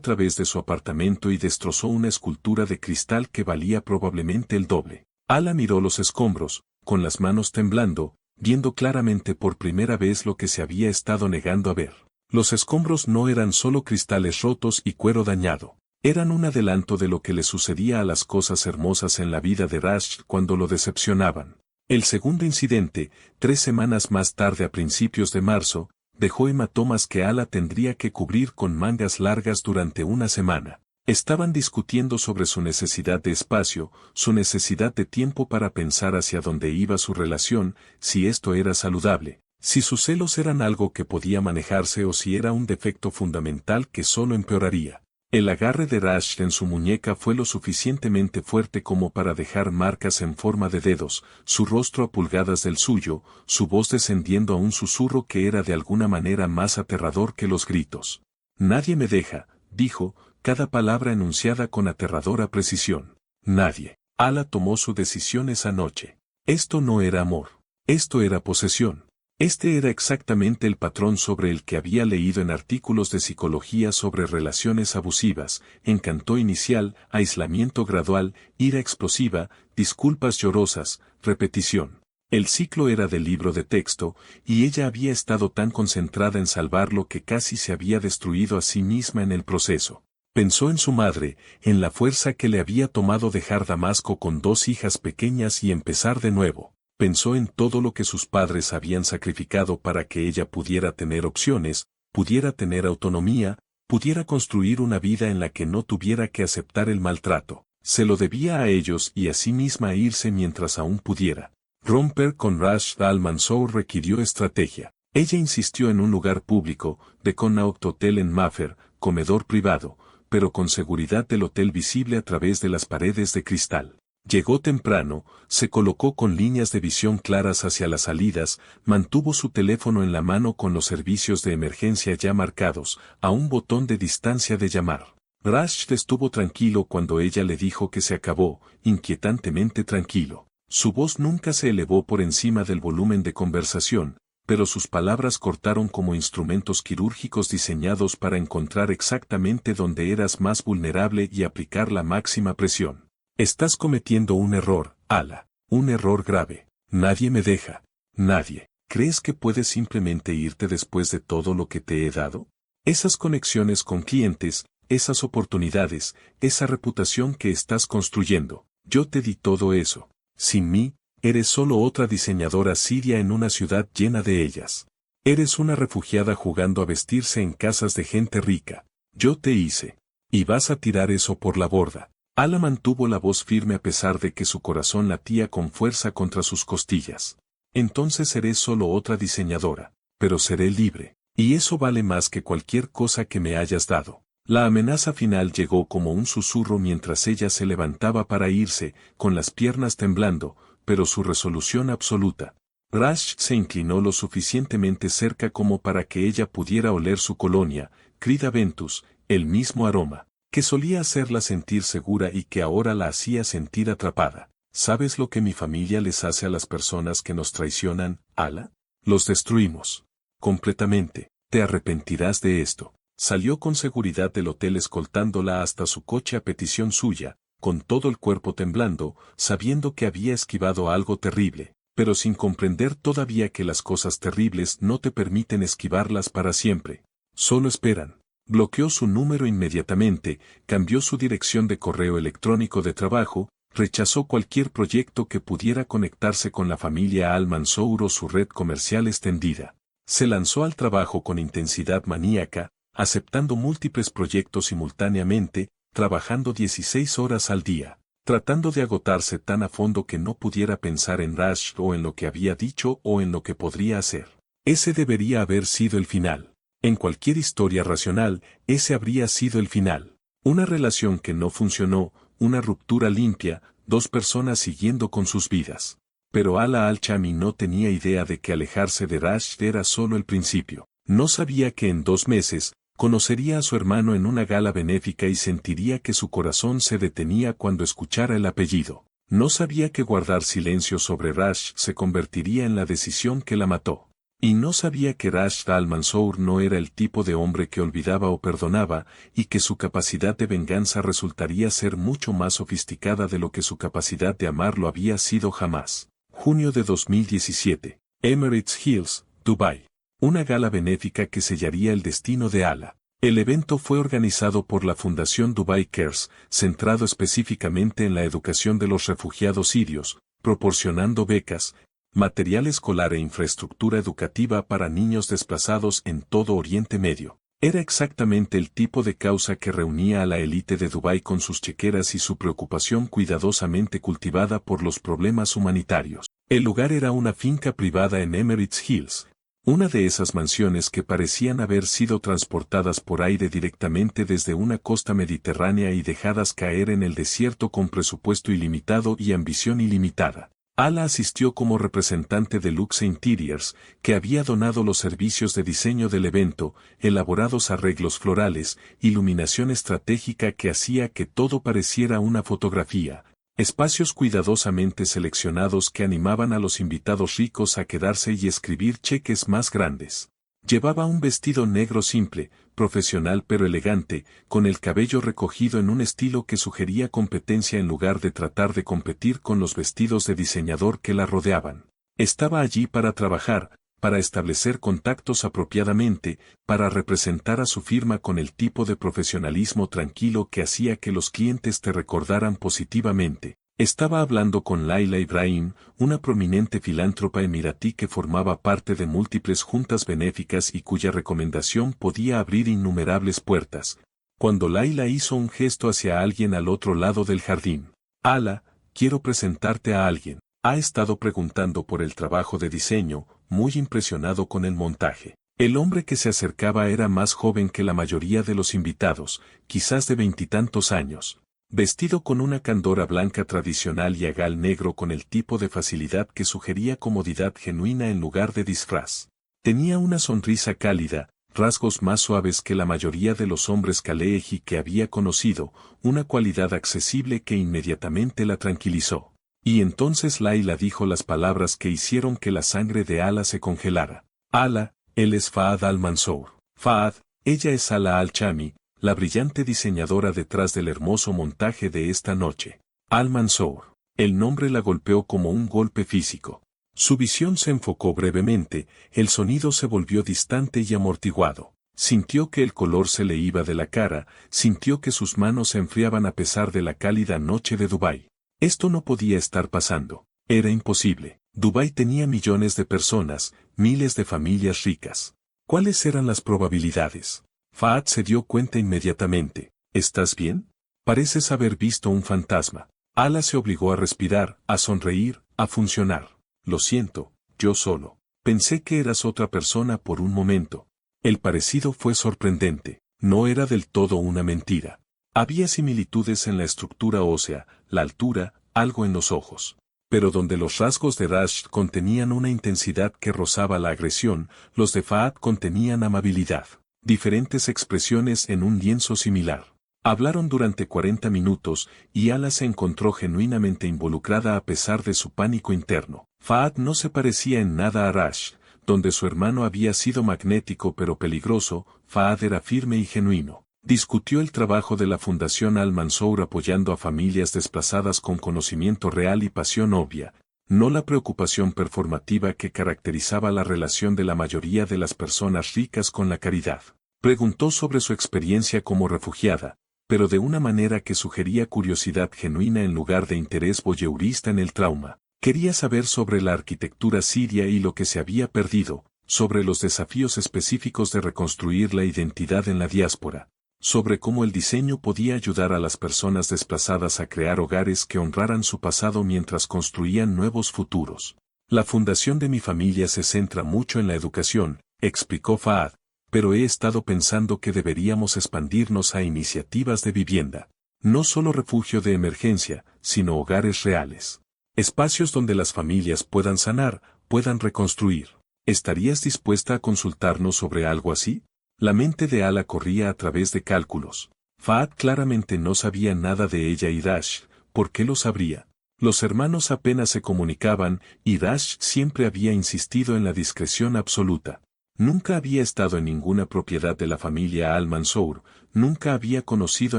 través de su apartamento y destrozó una escultura de cristal que valía probablemente el doble. Ala miró los escombros, con las manos temblando, viendo claramente por primera vez lo que se había estado negando a ver. Los escombros no eran solo cristales rotos y cuero dañado. Eran un adelanto de lo que le sucedía a las cosas hermosas en la vida de Rash cuando lo decepcionaban. El segundo incidente, 3 semanas más tarde a principios de marzo, dejó hematomas que Ala tendría que cubrir con mangas largas durante una semana. Estaban discutiendo sobre su necesidad de espacio, su necesidad de tiempo para pensar hacia dónde iba su relación, si esto era saludable, si sus celos eran algo que podía manejarse o si era un defecto fundamental que solo empeoraría. El agarre de Rash en su muñeca fue lo suficientemente fuerte como para dejar marcas en forma de dedos, su rostro a pulgadas del suyo, su voz descendiendo a un susurro que era de alguna manera más aterrador que los gritos. Nadie me deja, dijo, cada palabra enunciada con aterradora precisión. Nadie. Ala tomó su decisión esa noche. Esto no era amor. Esto era posesión. Este era exactamente el patrón sobre el que había leído en artículos de psicología sobre relaciones abusivas, encanto inicial, aislamiento gradual, ira explosiva, disculpas llorosas, repetición. El ciclo era del libro de texto, y ella había estado tan concentrada en salvarlo que casi se había destruido a sí misma en el proceso. Pensó en su madre, en la fuerza que le había tomado dejar Damasco con 2 hijas pequeñas y empezar de nuevo. Pensó en todo lo que sus padres habían sacrificado para que ella pudiera tener opciones, pudiera tener autonomía, pudiera construir una vida en la que no tuviera que aceptar el maltrato. Se lo debía a ellos y a sí misma irse mientras aún pudiera. Romper con Rash Al Mansour requirió estrategia. Ella insistió en un lugar público, de Connaught Hotel en Mayfair, comedor privado, pero con seguridad del hotel visible a través de las paredes de cristal. Llegó temprano, se colocó con líneas de visión claras hacia las salidas, mantuvo su teléfono en la mano con los servicios de emergencia ya marcados, a un botón de distancia de llamar. Rash estuvo tranquilo cuando ella le dijo que se acabó, inquietantemente tranquilo. Su voz nunca se elevó por encima del volumen de conversación, pero sus palabras cortaron como instrumentos quirúrgicos diseñados para encontrar exactamente donde eras más vulnerable y aplicar la máxima presión. Estás cometiendo un error, Ala, un error grave. Nadie me deja. Nadie. ¿Crees que puedes simplemente irte después de todo lo que te he dado? Esas conexiones con clientes, esas oportunidades, esa reputación que estás construyendo, yo te di todo eso. Sin mí, eres solo otra diseñadora siria en una ciudad llena de ellas. Eres una refugiada jugando a vestirse en casas de gente rica. Yo te hice. Y vas a tirar eso por la borda. Ala mantuvo la voz firme a pesar de que su corazón latía con fuerza contra sus costillas. Entonces seré solo otra diseñadora, pero seré libre, y eso vale más que cualquier cosa que me hayas dado. La amenaza final llegó como un susurro mientras ella se levantaba para irse, con las piernas temblando, pero su resolución absoluta. Rash se inclinó lo suficientemente cerca como para que ella pudiera oler su colonia, Crida Ventus, el mismo aroma que solía hacerla sentir segura y que ahora la hacía sentir atrapada. ¿Sabes lo que mi familia les hace a las personas que nos traicionan, Ala? Los destruimos. Completamente. Te arrepentirás de esto. Salió con seguridad del hotel escoltándola hasta su coche a petición suya, con todo el cuerpo temblando, sabiendo que había esquivado algo terrible, pero sin comprender todavía que las cosas terribles no te permiten esquivarlas para siempre. Solo esperan. Bloqueó su número inmediatamente, cambió su dirección de correo electrónico de trabajo, rechazó cualquier proyecto que pudiera conectarse con la familia Al Mansour o su red comercial extendida. Se lanzó al trabajo con intensidad maníaca, aceptando múltiples proyectos simultáneamente, trabajando 16 horas al día, tratando de agotarse tan a fondo que no pudiera pensar en Rash o en lo que había dicho o en lo que podría hacer. Ese debería haber sido el final. En cualquier historia racional, ese habría sido el final. Una relación que no funcionó, una ruptura limpia, 2 personas siguiendo con sus vidas. Pero Ala al-Chami no tenía idea de que alejarse de Rash era solo el principio. No sabía que en 2 meses, conocería a su hermano en una gala benéfica y sentiría que su corazón se detenía cuando escuchara el apellido. No sabía que guardar silencio sobre Rash se convertiría en la decisión que la mató. Y no sabía que Rash al-Mansour no era el tipo de hombre que olvidaba o perdonaba, y que su capacidad de venganza resultaría ser mucho más sofisticada de lo que su capacidad de amar lo había sido jamás. Junio de 2017. Emirates Hills, Dubái. Una gala benéfica que sellaría el destino de Ala. El evento fue organizado por la Fundación Dubai Cares, centrado específicamente en la educación de los refugiados sirios, proporcionando becas, material escolar e infraestructura educativa para niños desplazados en todo Oriente Medio. Era exactamente el tipo de causa que reunía a la élite de Dubái con sus chequeras y su preocupación cuidadosamente cultivada por los problemas humanitarios. El lugar era una finca privada en Emirates Hills. Una de esas mansiones que parecían haber sido transportadas por aire directamente desde una costa mediterránea y dejadas caer en el desierto con presupuesto ilimitado y ambición ilimitada. Ala asistió como representante de Luxe Interiors, que había donado los servicios de diseño del evento, elaborados arreglos florales, iluminación estratégica que hacía que todo pareciera una fotografía. Espacios cuidadosamente seleccionados que animaban a los invitados ricos a quedarse y escribir cheques más grandes. Llevaba un vestido negro simple, profesional pero elegante, con el cabello recogido en un estilo que sugería competencia en lugar de tratar de competir con los vestidos de diseñador que la rodeaban. Estaba allí para trabajar, para establecer contactos apropiadamente, para representar a su firma con el tipo de profesionalismo tranquilo que hacía que los clientes te recordaran positivamente. Estaba hablando con Laila Ibrahim, una prominente filántropa emiratí que formaba parte de múltiples juntas benéficas y cuya recomendación podía abrir innumerables puertas, cuando Laila hizo un gesto hacia alguien al otro lado del jardín. Ala, quiero presentarte a alguien. Ha estado preguntando por el trabajo de diseño, muy impresionado con el montaje. El hombre que se acercaba era más joven que la mayoría de los invitados, quizás de 20 años. Vestido con una candora blanca tradicional y agal negro con el tipo de facilidad que sugería comodidad genuina en lugar de disfraz. Tenía una sonrisa cálida, rasgos más suaves que la mayoría de los hombres Kaleji que había conocido, una cualidad accesible que inmediatamente la tranquilizó. Y entonces Laila dijo las palabras que hicieron que la sangre de Ala se congelara. Ala, él es Fahad al-Mansour. Fahad, ella es Ala al-Chami, la brillante diseñadora detrás del hermoso montaje de esta noche. Al-Mansour. El nombre la golpeó como un golpe físico. Su visión se enfocó brevemente, el sonido se volvió distante y amortiguado. Sintió que el color se le iba de la cara, sintió que sus manos se enfriaban a pesar de la cálida noche de Dubái. Esto no podía estar pasando. Era imposible. Dubái tenía millones de personas, miles de familias ricas. ¿Cuáles eran las probabilidades? Fahad se dio cuenta inmediatamente. ¿Estás bien? Pareces haber visto un fantasma. Ala se obligó a respirar, a sonreír, a funcionar. Lo siento, yo solo. Pensé que eras otra persona por un momento. El parecido fue sorprendente. No era del todo una mentira. Había similitudes en la estructura ósea, la altura, algo en los ojos. Pero donde los rasgos de Rash contenían una intensidad que rozaba la agresión, los de Fahad contenían amabilidad. Diferentes expresiones en un lienzo similar. Hablaron durante 40 minutos, y Ala se encontró genuinamente involucrada a pesar de su pánico interno. Fahad no se parecía en nada a Rash, donde su hermano había sido magnético pero peligroso, Fahad era firme y genuino. Discutió el trabajo de la Fundación Al-Mansour apoyando a familias desplazadas con conocimiento real y pasión obvia, no la preocupación performativa que caracterizaba la relación de la mayoría de las personas ricas con la caridad. Preguntó sobre su experiencia como refugiada, pero de una manera que sugería curiosidad genuina en lugar de interés voyeurista en el trauma. Quería saber sobre la arquitectura siria y lo que se había perdido, sobre los desafíos específicos de reconstruir la identidad en la diáspora, sobre cómo el diseño podía ayudar a las personas desplazadas a crear hogares que honraran su pasado mientras construían nuevos futuros. La fundación de mi familia se centra mucho en la educación, explicó Fahad, pero he estado pensando que deberíamos expandirnos a iniciativas de vivienda. No solo refugio de emergencia, sino hogares reales. Espacios donde las familias puedan sanar, puedan reconstruir. ¿Estarías dispuesta a consultarnos sobre algo así? La mente de Ala corría a través de cálculos. Fahad claramente no sabía nada de ella y Rash, ¿por qué lo sabría? Los hermanos apenas se comunicaban y Rash siempre había insistido en la discreción absoluta. Nunca había estado en ninguna propiedad de la familia Al-Mansour, nunca había conocido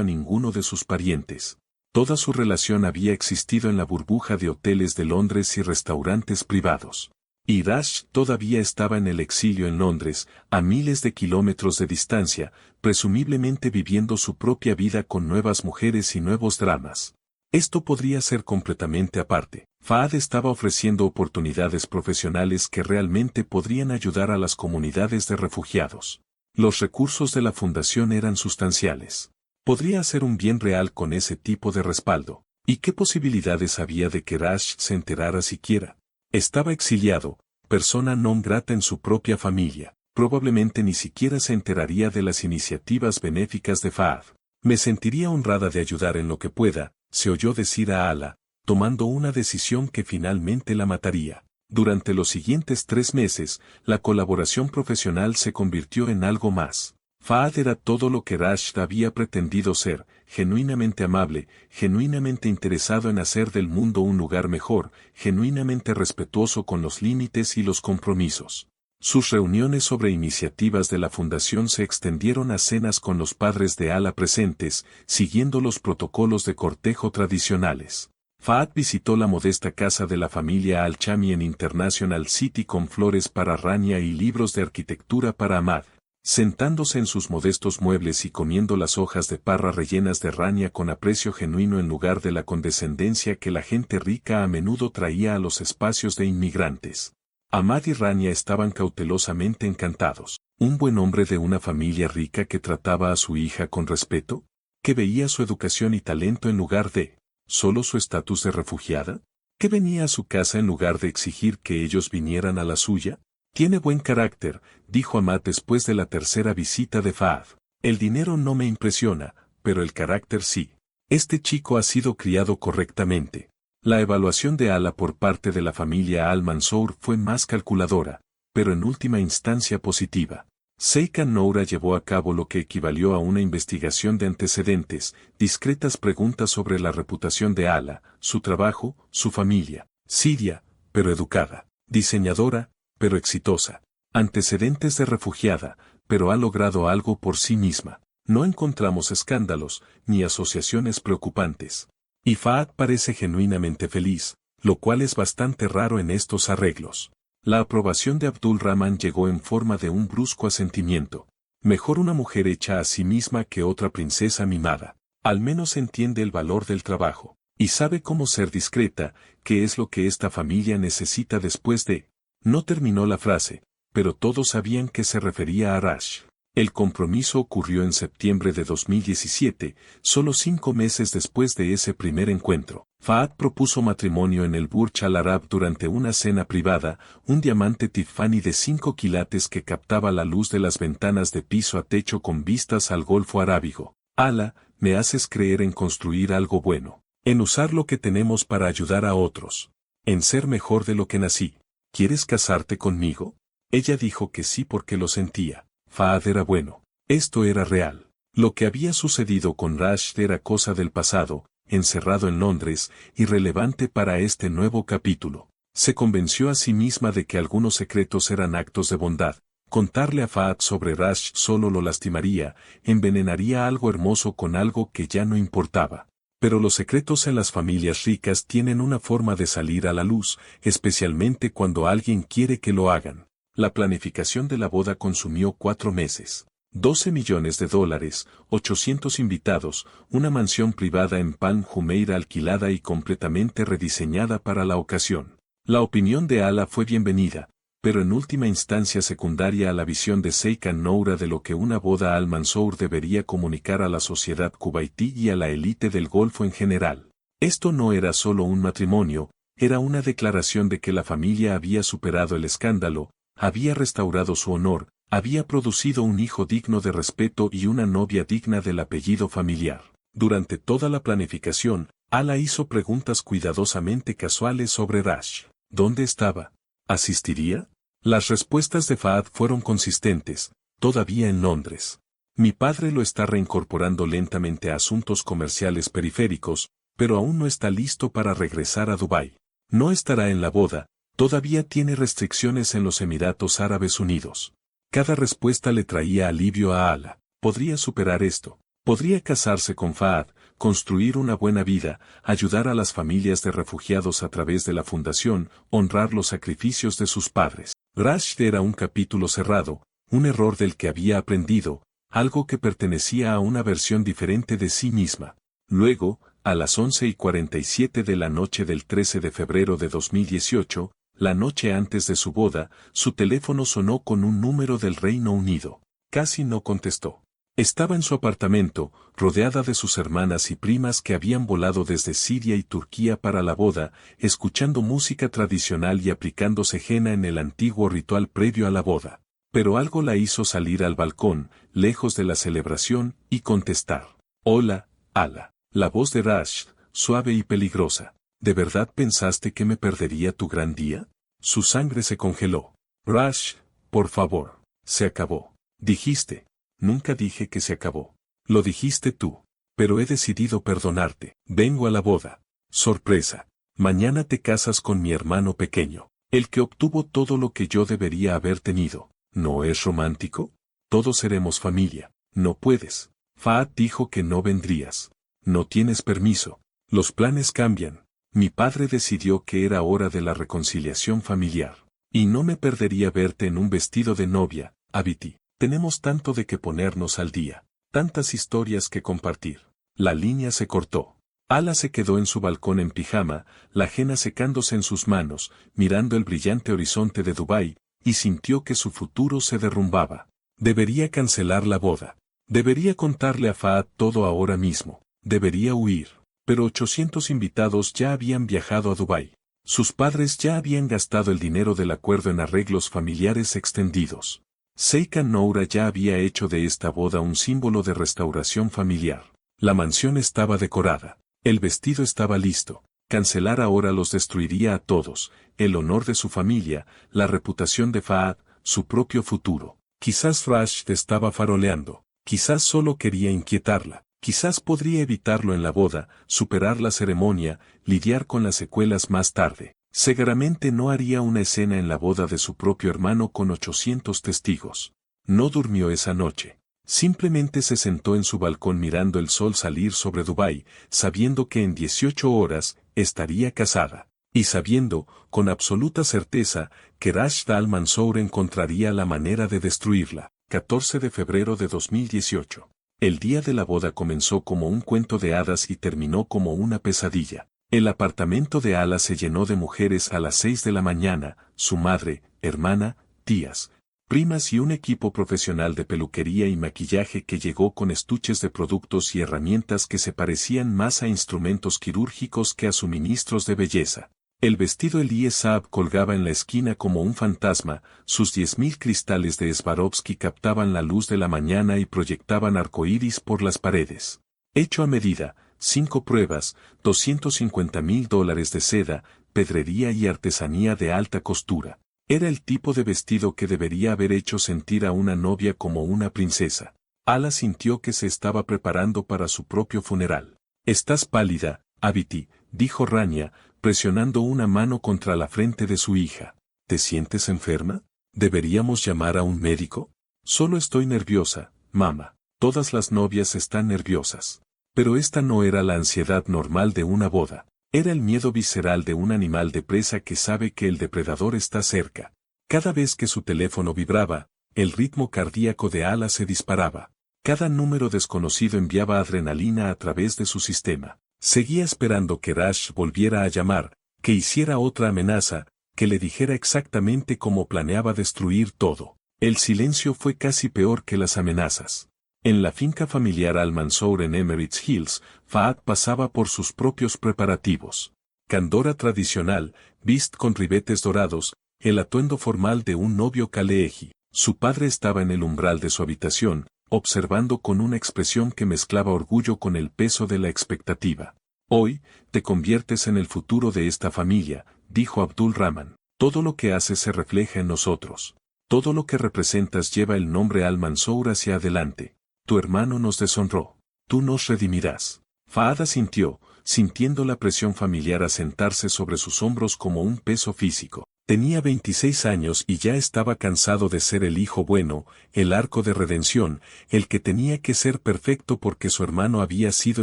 a ninguno de sus parientes. Toda su relación había existido en la burbuja de hoteles de Londres y restaurantes privados. Y Rash todavía estaba en el exilio en Londres, a miles de kilómetros de distancia, presumiblemente viviendo su propia vida con nuevas mujeres y nuevos dramas. Esto podría ser completamente aparte. Fahad estaba ofreciendo oportunidades profesionales que realmente podrían ayudar a las comunidades de refugiados. Los recursos de la fundación eran sustanciales. Podría hacer un bien real con ese tipo de respaldo. ¿Y qué posibilidades había de que Rash se enterara siquiera? Estaba exiliado, persona non grata en su propia familia. Probablemente ni siquiera se enteraría de las iniciativas benéficas de Fahad. Me sentiría honrada de ayudar en lo que pueda, se oyó decir a Ala, tomando una decisión que finalmente la mataría. Durante los siguientes 3 meses, la colaboración profesional se convirtió en algo más. Fahad era todo lo que Rashid había pretendido ser, genuinamente amable, genuinamente interesado en hacer del mundo un lugar mejor, genuinamente respetuoso con los límites y los compromisos. Sus reuniones sobre iniciativas de la fundación se extendieron a cenas con los padres de Ala presentes, siguiendo los protocolos de cortejo tradicionales. Fahad visitó la modesta casa de la familia Al-Chami en International City con flores para Rania y libros de arquitectura para Ahmad. Sentándose en sus modestos muebles y comiendo las hojas de parra rellenas de Rania con aprecio genuino en lugar de la condescendencia que la gente rica a menudo traía a los espacios de inmigrantes. Ahmad y Rania estaban cautelosamente encantados. Un buen hombre de una familia rica que trataba a su hija con respeto, que veía su educación y talento en lugar de solo su estatus de refugiada, que venía a su casa en lugar de exigir que ellos vinieran a la suya. Tiene buen carácter, dijo Ahmad después de la tercera visita de Fahad. El dinero no me impresiona, pero el carácter sí. Este chico ha sido criado correctamente. La evaluación de Ala por parte de la familia Al-Mansour fue más calculadora, pero en última instancia positiva. Seikan Noura llevó a cabo lo que equivalió a una investigación de antecedentes, discretas preguntas sobre la reputación de Ala, su trabajo, su familia, siria, pero educada, diseñadora, pero exitosa, antecedentes de refugiada, pero ha logrado algo por sí misma. No encontramos escándalos, ni asociaciones preocupantes. Y Fahad parece genuinamente feliz, lo cual es bastante raro en estos arreglos. La aprobación de Abdul Rahman llegó en forma de un brusco asentimiento. Mejor una mujer hecha a sí misma que otra princesa mimada. Al menos entiende el valor del trabajo, y sabe cómo ser discreta, que es lo que esta familia necesita después de... No terminó la frase, pero todos sabían que se refería a Rash. El compromiso ocurrió en septiembre de 2017, solo 5 meses después de ese primer encuentro. Fahad propuso matrimonio en el Burj Al Arab durante una cena privada, un diamante Tiffany de 5 quilates que captaba la luz de las ventanas de piso a techo con vistas al Golfo Arábigo. Ala, me haces creer en construir algo bueno, en usar lo que tenemos para ayudar a otros, en ser mejor de lo que nací. ¿Quieres casarte conmigo? Ella dijo que sí porque lo sentía. Fahad era bueno. Esto era real. Lo que había sucedido con Rashid era cosa del pasado, encerrado en Londres, irrelevante para este nuevo capítulo. Se convenció a sí misma de que algunos secretos eran actos de bondad. Contarle a Fahad sobre Rashid solo lo lastimaría, envenenaría algo hermoso con algo que ya no importaba. Pero los secretos en las familias ricas tienen una forma de salir a la luz, especialmente cuando alguien quiere que lo hagan. La planificación de la boda consumió 4 meses. $12 millones, 800 invitados, una mansión privada en Pan Jumeirah alquilada y completamente rediseñada para la ocasión. La opinión de Ala fue bienvenida, pero en última instancia secundaria a la visión de Seikan Noura de lo que una boda Al-Mansour debería comunicar a la sociedad kuwaití y a la élite del Golfo en general. Esto no era solo un matrimonio, era una declaración de que la familia había superado el escándalo, había restaurado su honor, había producido un hijo digno de respeto y una novia digna del apellido familiar. Durante toda la planificación, Ala hizo preguntas cuidadosamente casuales sobre Rash. ¿Dónde estaba? ¿Asistiría? Las respuestas de Fahad fueron consistentes, todavía en Londres. Mi padre lo está reincorporando lentamente a asuntos comerciales periféricos, pero aún no está listo para regresar a Dubái. No estará en la boda, todavía tiene restricciones en los Emiratos Árabes Unidos. Cada respuesta le traía alivio a Ala. Podría superar esto. Podría casarse con Fahad, construir una buena vida, ayudar a las familias de refugiados a través de la fundación, honrar los sacrificios de sus padres. Rashd era un capítulo cerrado, un error del que había aprendido, algo que pertenecía a una versión diferente de sí misma. Luego, a las 11:47 de la noche del 13 de febrero de 2018, la noche antes de su boda, su teléfono sonó con un número del Reino Unido. Casi no contestó. Estaba en su apartamento, rodeada de sus hermanas y primas que habían volado desde Siria y Turquía para la boda, escuchando música tradicional y aplicándose henna en el antiguo ritual previo a la boda. Pero algo la hizo salir al balcón, lejos de la celebración, y contestar. Hola, Ala. La voz de Rashd, suave y peligrosa. ¿De verdad pensaste que me perdería tu gran día? Su sangre se congeló. Rashd, por favor, se acabó. Dijiste. Nunca dije que se acabó. Lo dijiste tú. Pero he decidido perdonarte. Vengo a la boda. Sorpresa. Mañana te casas con mi hermano pequeño, el que obtuvo todo lo que yo debería haber tenido. ¿No es romántico? Todos seremos familia. No puedes. Fahad dijo que no vendrías. No tienes permiso. Los planes cambian. Mi padre decidió que era hora de la reconciliación familiar. Y no me perdería verte en un vestido de novia, Abiti. Tenemos tanto de qué ponernos al día. Tantas historias que compartir. La línea se cortó. Ala se quedó en su balcón en pijama, la henna secándose en sus manos, mirando el brillante horizonte de Dubái, y sintió que su futuro se derrumbaba. Debería cancelar la boda. Debería contarle a Fahad todo ahora mismo. Debería huir. Pero 800 invitados ya habían viajado a Dubái. Sus padres ya habían gastado el dinero del acuerdo en arreglos familiares extendidos. Sheikha Noura ya había hecho de esta boda un símbolo de restauración familiar. La mansión estaba decorada. El vestido estaba listo. Cancelar ahora los destruiría a todos, el honor de su familia, la reputación de Fahad, su propio futuro. Quizás Rashd estaba faroleando. Quizás solo quería inquietarla. Quizás podría evitarlo en la boda, superar la ceremonia, lidiar con las secuelas más tarde. Seguramente no haría una escena en la boda de su propio hermano con 800 testigos. No durmió esa noche. Simplemente se sentó en su balcón mirando el sol salir sobre Dubái, sabiendo que en 18 horas estaría casada. Y sabiendo, con absoluta certeza, que Rashd Al Mansour encontraría la manera de destruirla. 14 de febrero de 2018. El día de la boda comenzó como un cuento de hadas y terminó como una pesadilla. El apartamento de Ala se llenó de mujeres a las 6 de la mañana, su madre, hermana, tías, primas y un equipo profesional de peluquería y maquillaje que llegó con estuches de productos y herramientas que se parecían más a instrumentos quirúrgicos que a suministros de belleza. El vestido Elie Saab colgaba en la esquina como un fantasma, sus 10.000 cristales de Swarovski captaban la luz de la mañana y proyectaban arcoíris por las paredes. Hecho a medida, 5 pruebas, $250.000 de seda, pedrería y artesanía de alta costura. Era el tipo de vestido que debería haber hecho sentir a una novia como una princesa. Ala sintió que se estaba preparando para su propio funeral. «Estás pálida, Abiti», dijo Rania, presionando una mano contra la frente de su hija. ¿Te sientes enferma? ¿Deberíamos llamar a un médico? Solo estoy nerviosa, mamá. Todas las novias están nerviosas. Pero esta no era la ansiedad normal de una boda. Era el miedo visceral de un animal de presa que sabe que el depredador está cerca. Cada vez que su teléfono vibraba, el ritmo cardíaco de Ala se disparaba. Cada número desconocido enviaba adrenalina a través de su sistema. Seguía esperando que Rashd volviera a llamar, que hiciera otra amenaza, que le dijera exactamente cómo planeaba destruir todo. El silencio fue casi peor que las amenazas. En la finca familiar Al Mansour en Emirates Hills, Fahad pasaba por sus propios preparativos. Candora tradicional, bist con ribetes dorados, el atuendo formal de un novio Kaleeji. Su padre estaba en el umbral de su habitación, observando con una expresión que mezclaba orgullo con el peso de la expectativa. «Hoy, te conviertes en el futuro de esta familia», dijo Abdul Rahman. «Todo lo que haces se refleja en nosotros. Todo lo que representas lleva el nombre Al Mansour hacia adelante. Tu hermano nos deshonró. Tú nos redimirás». Fahad asintió, sintiendo la presión familiar asentarse sobre sus hombros como un peso físico. Tenía 26 años y ya estaba cansado de ser el hijo bueno, el arco de redención, el que tenía que ser perfecto porque su hermano había sido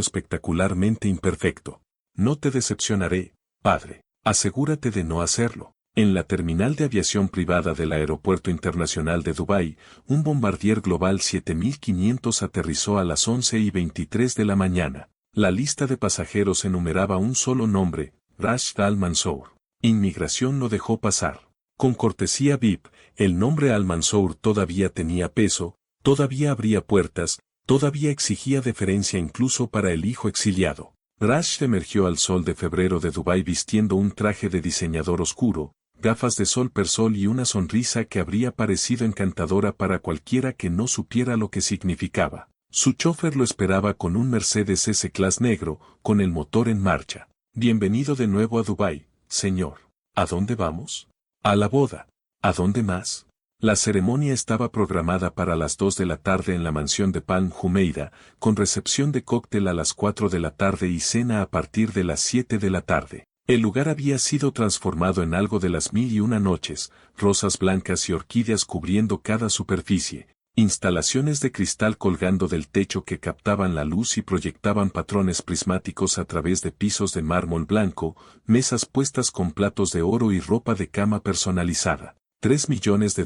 espectacularmente imperfecto. No te decepcionaré, padre. Asegúrate de no hacerlo. En la terminal de aviación privada del Aeropuerto Internacional de Dubái, un Bombardier Global 7500 aterrizó a las 11:23 de la mañana. La lista de pasajeros enumeraba un solo nombre, Rashid Al-Mansour. Inmigración lo dejó pasar. Con cortesía VIP, el nombre Al-Mansour todavía tenía peso, todavía abría puertas, todavía exigía deferencia incluso para el hijo exiliado. Rashid emergió al sol de febrero de Dubái vistiendo un traje de diseñador oscuro, gafas de sol persol y una sonrisa que habría parecido encantadora para cualquiera que no supiera lo que significaba. Su chofer lo esperaba con un Mercedes S-Class negro, con el motor en marcha. Bienvenido de nuevo a Dubái, señor. ¿A dónde vamos? A la boda. ¿A dónde más? La ceremonia estaba programada para las 2 de la tarde en la mansión de Palm Jumeirah, con recepción de cóctel a las 4 de la tarde y cena a partir de las 7 de la tarde. El lugar había sido transformado en algo de las 1001 noches, rosas blancas y orquídeas cubriendo cada superficie, instalaciones de cristal colgando del techo que captaban la luz y proyectaban patrones prismáticos a través de pisos de mármol blanco, mesas puestas con platos de oro y ropa de cama personalizada. $3 millones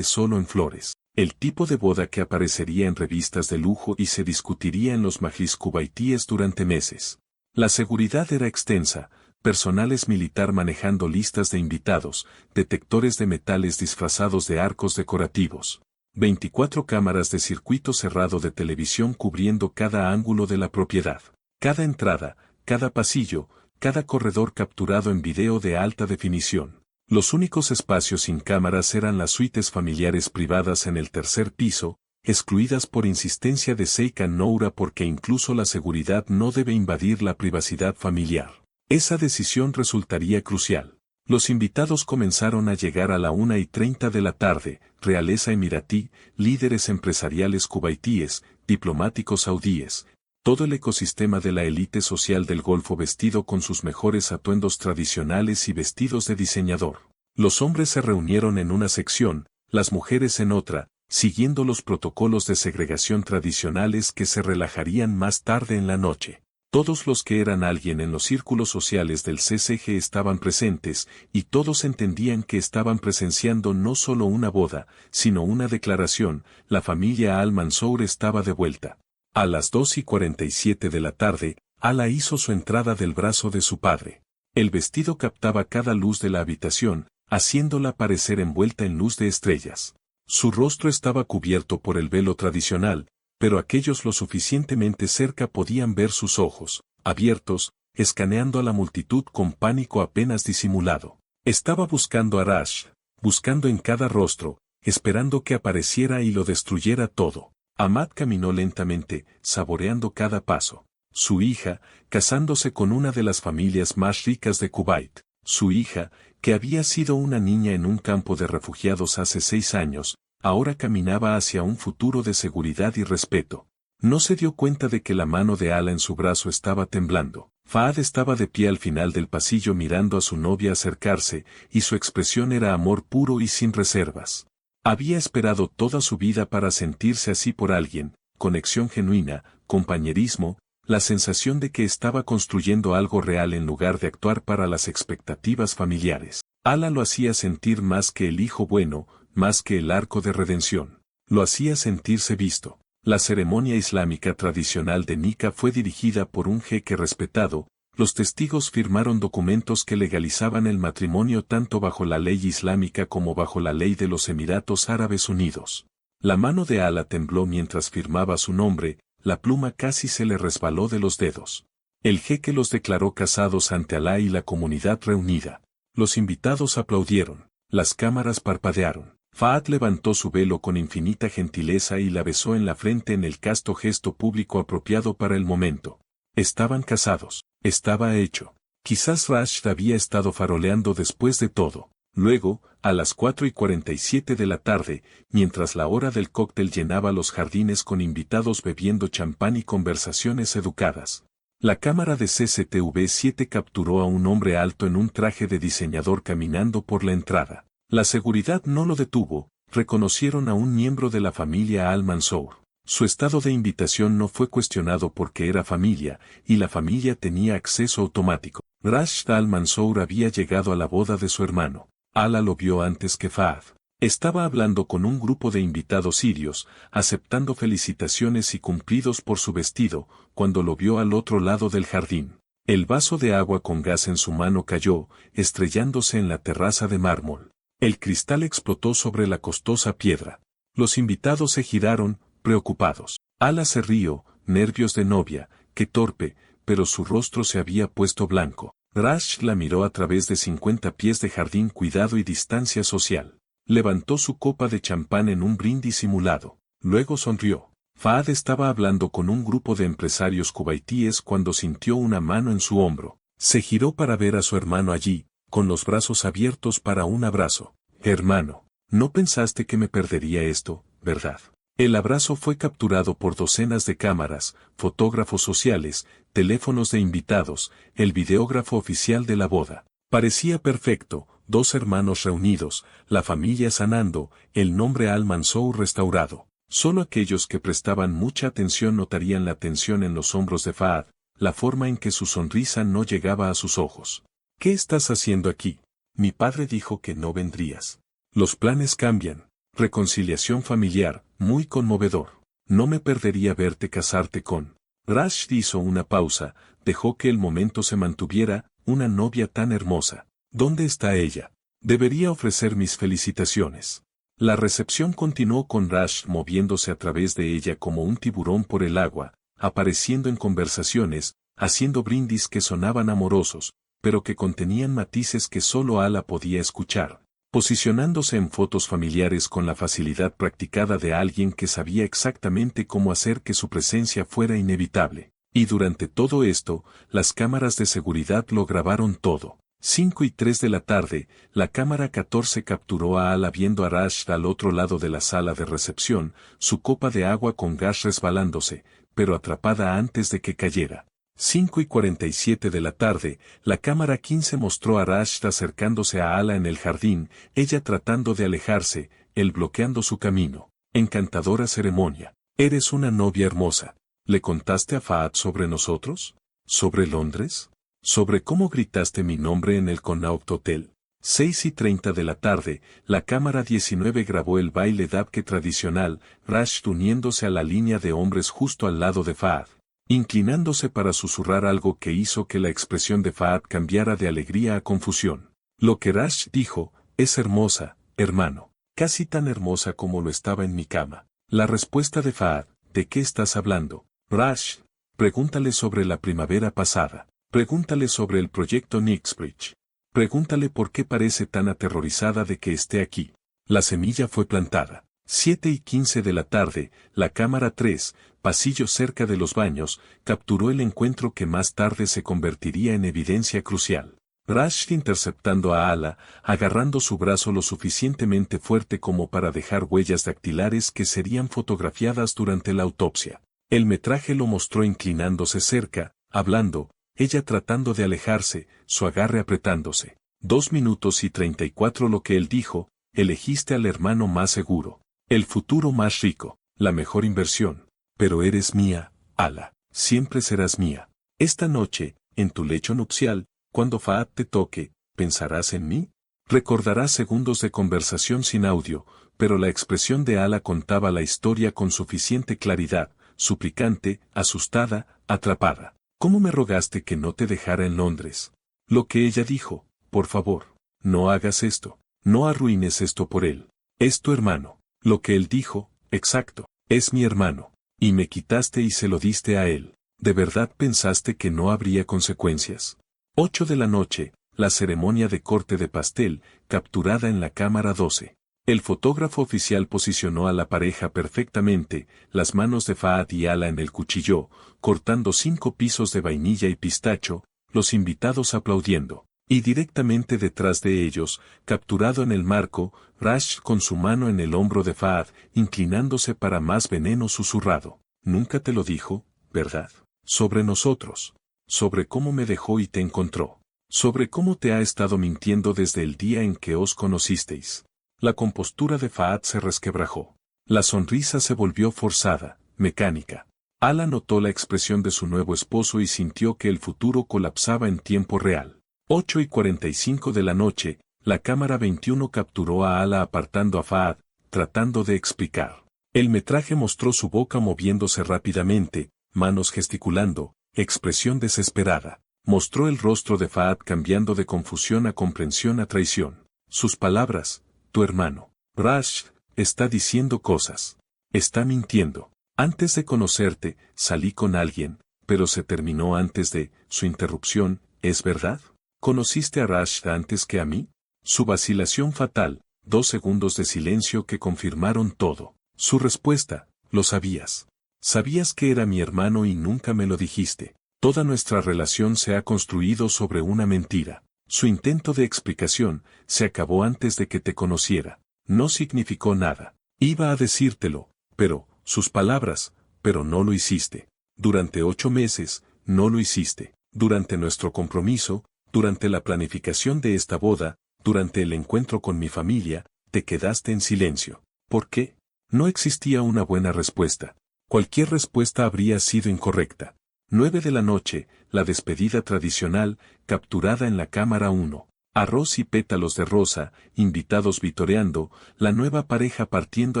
solo en flores. El tipo de boda que aparecería en revistas de lujo y se discutiría en los majlis cubaitíes durante meses. La seguridad era extensa, personales militar manejando listas de invitados, detectores de metales disfrazados de arcos decorativos. 24 cámaras de circuito cerrado de televisión cubriendo cada ángulo de la propiedad. Cada entrada, cada pasillo, cada corredor capturado en video de alta definición. Los únicos espacios sin cámaras eran las suites familiares privadas en el tercer piso, excluidas por insistencia de Sheikh Noura porque incluso la seguridad no debe invadir la privacidad familiar. Esa decisión resultaría crucial. Los invitados comenzaron a llegar a la 1:30 de la tarde, realeza emiratí, líderes empresariales cubaitíes, diplomáticos saudíes, todo el ecosistema de la élite social del Golfo vestido con sus mejores atuendos tradicionales y vestidos de diseñador. Los hombres se reunieron en una sección, las mujeres en otra, siguiendo los protocolos de segregación tradicionales que se relajarían más tarde en la noche. Todos los que eran alguien en los círculos sociales del CCG estaban presentes, y todos entendían que estaban presenciando no solo una boda, sino una declaración, la familia Al-Mansour estaba de vuelta. A las 2:47 de la tarde, Ala hizo su entrada del brazo de su padre. El vestido captaba cada luz de la habitación, haciéndola parecer envuelta en luz de estrellas. Su rostro estaba cubierto por el velo tradicional, pero aquellos lo suficientemente cerca podían ver sus ojos, abiertos, escaneando a la multitud con pánico apenas disimulado. Estaba buscando a Rash, buscando en cada rostro, esperando que apareciera y lo destruyera todo. Ahmad caminó lentamente, saboreando cada paso. Su hija, casándose con una de las familias más ricas de Kuwait. Su hija, que había sido una niña en un campo de refugiados hace 6 años, ahora caminaba hacia un futuro de seguridad y respeto. No se dio cuenta de que la mano de Ala en su brazo estaba temblando. Fahad estaba de pie al final del pasillo mirando a su novia acercarse, y su expresión era amor puro y sin reservas. Había esperado toda su vida para sentirse así por alguien, conexión genuina, compañerismo, la sensación de que estaba construyendo algo real en lugar de actuar para las expectativas familiares. Ala lo hacía sentir más que el hijo bueno, más que el arco de redención. Lo hacía sentirse visto. La ceremonia islámica tradicional de Nika fue dirigida por un jeque respetado, los testigos firmaron documentos que legalizaban el matrimonio tanto bajo la ley islámica como bajo la ley de los Emiratos Árabes Unidos. La mano de Ala tembló mientras firmaba su nombre, la pluma casi se le resbaló de los dedos. El jeque los declaró casados ante Alá y la comunidad reunida. Los invitados aplaudieron, las cámaras parpadearon. Fahad levantó su velo con infinita gentileza y la besó en la frente en el casto gesto público apropiado para el momento. Estaban casados, estaba hecho. Quizás Rashid había estado faroleando después de todo. Luego, a las 4:47 de la tarde, mientras la hora del cóctel llenaba los jardines con invitados bebiendo champán y conversaciones educadas, La cámara de CCTV-7 capturó a un hombre alto en un traje de diseñador caminando por la entrada. La seguridad no lo detuvo, reconocieron a un miembro de la familia Al-Mansour. Su estado de invitación no fue cuestionado porque era familia, y la familia tenía acceso automático. Rashid Al-Mansour había llegado a la boda de su hermano. Ala lo vio antes que Fahad. Estaba hablando con un grupo de invitados sirios, aceptando felicitaciones y cumplidos por su vestido, cuando lo vio al otro lado del jardín. El vaso de agua con gas en su mano cayó, estrellándose en la terraza de mármol. El cristal explotó sobre la costosa piedra. Los invitados se giraron, preocupados. Ala se rió, nervios de novia, qué torpe, pero su rostro se había puesto blanco. Rashid la miró a través de 50 pies de jardín, cuidado y distancia social. Levantó su copa de champán en un brindis simulado. Luego sonrió. Fahad estaba hablando con un grupo de empresarios cubaitíes cuando sintió una mano en su hombro. Se giró para ver a su hermano allí, con los brazos abiertos para un abrazo. Hermano, no pensaste que me perdería esto, ¿verdad? El abrazo fue capturado por docenas de cámaras, fotógrafos sociales, teléfonos de invitados, el videógrafo oficial de la boda. Parecía perfecto, dos hermanos reunidos, la familia sanando, el nombre Al-Mansour restaurado. Solo aquellos que prestaban mucha atención notarían la tensión en los hombros de Fahad, la forma en que su sonrisa no llegaba a sus ojos. ¿Qué estás haciendo aquí? Mi padre dijo que no vendrías. Los planes cambian. Reconciliación familiar, muy conmovedor. No me perdería verte casarte con. Rashid hizo una pausa, dejó que el momento se mantuviera, una novia tan hermosa. ¿Dónde está ella? Debería ofrecer mis felicitaciones. La recepción continuó con Rashid moviéndose a través de ella como un tiburón por el agua, apareciendo en conversaciones, haciendo brindis que sonaban amorosos, pero que contenían matices que solo Ala podía escuchar, posicionándose en fotos familiares con la facilidad practicada de alguien que sabía exactamente cómo hacer que su presencia fuera inevitable. Y durante todo esto, las cámaras de seguridad lo grabaron todo. 5:03 de la tarde, la cámara 14 capturó a Ala viendo a Rashid al otro lado de la sala de recepción, su copa de agua con gas resbalándose, pero atrapada antes de que cayera. 5:47 de la tarde, la cámara 15 mostró a Rashid acercándose a Ala en el jardín, ella tratando de alejarse, él bloqueando su camino. Encantadora ceremonia. Eres una novia hermosa. ¿Le contaste a Fahad sobre nosotros? ¿Sobre Londres? ¿Sobre cómo gritaste mi nombre en el Connaught Hotel? 6:30 de la tarde, la cámara 19 grabó el baile dabke tradicional, Rashid uniéndose a la línea de hombres justo al lado de Fahad, inclinándose para susurrar algo que hizo que la expresión de Fahad cambiara de alegría a confusión. Lo que Rashid dijo, es hermosa, hermano, casi tan hermosa como lo estaba en mi cama. La respuesta de Fahad, ¿de qué estás hablando? Rashid, pregúntale sobre la primavera pasada. Pregúntale sobre el proyecto Knightsbridge. Pregúntale por qué parece tan aterrorizada de que esté aquí. La semilla fue plantada. 7:15 de la tarde, la cámara 3, pasillo cerca de los baños, capturó el encuentro que más tarde se convertiría en evidencia crucial. Rashid interceptando a Ala, agarrando su brazo lo suficientemente fuerte como para dejar huellas dactilares que serían fotografiadas durante la autopsia. El metraje lo mostró inclinándose cerca, hablando, ella tratando de alejarse, su agarre apretándose. 2 minutos y 34 lo que él dijo, elegiste al hermano más seguro, el futuro más rico, la mejor inversión, pero eres mía, Ala, siempre serás mía. Esta noche, en tu lecho nupcial, cuando Fahad te toque, ¿pensarás en mí? Recordarás segundos de conversación sin audio, pero la expresión de Ala contaba la historia con suficiente claridad, suplicante, asustada, atrapada. ¿Cómo me rogaste que no te dejara en Londres? Lo que ella dijo, por favor, no hagas esto, no arruines esto por él. Es tu hermano. Lo que él dijo, exacto, es mi hermano. Y me quitaste y se lo diste a él. ¿De verdad pensaste que no habría consecuencias? 8 de la noche, la ceremonia de corte de pastel, capturada en la cámara 12. El fotógrafo oficial posicionó a la pareja perfectamente, las manos de Fahad y Ala en el cuchillo, cortando 5 pisos de vainilla y pistacho, los invitados aplaudiendo. Y directamente detrás de ellos, capturado en el marco, Rashid con su mano en el hombro de Fahad, inclinándose para más veneno susurrado. Nunca te lo dijo, ¿verdad? Sobre nosotros. sobre cómo me dejó y te encontró, sobre cómo te ha estado mintiendo desde el día en que os conocisteis. La compostura de Fahad se resquebrajó. La sonrisa se volvió forzada, mecánica. Ala notó la expresión de su nuevo esposo y sintió que el futuro colapsaba en tiempo real. 8:45 de la noche, la cámara 21 capturó a Ala apartando a Fahad, tratando de explicar. El metraje mostró su boca moviéndose rápidamente, manos gesticulando, expresión desesperada. Mostró el rostro de Fahad cambiando de confusión a comprensión a traición. Sus palabras, tu hermano, Rash, está diciendo cosas. Está mintiendo. Antes de conocerte, salí con alguien, pero se terminó antes de su interrupción, ¿es verdad? ¿Conociste a Rash antes que a mí? Su vacilación fatal, 2 segundos de silencio que confirmaron todo. Su respuesta, lo sabías. Sabías que era mi hermano y nunca me lo dijiste. Toda nuestra relación se ha construido sobre una mentira. Su intento de explicación se acabó antes de que te conociera. No significó nada. Iba a decírtelo, pero, sus palabras, pero no lo hiciste. Durante 8 meses, no lo hiciste. Durante nuestro compromiso, durante la planificación de esta boda, durante el encuentro con mi familia, te quedaste en silencio. ¿Por qué? No existía una buena respuesta. Cualquier respuesta habría sido incorrecta. 9 de la noche, la despedida tradicional, capturada en la cámara 1. Arroz y pétalos de rosa, invitados vitoreando, la nueva pareja partiendo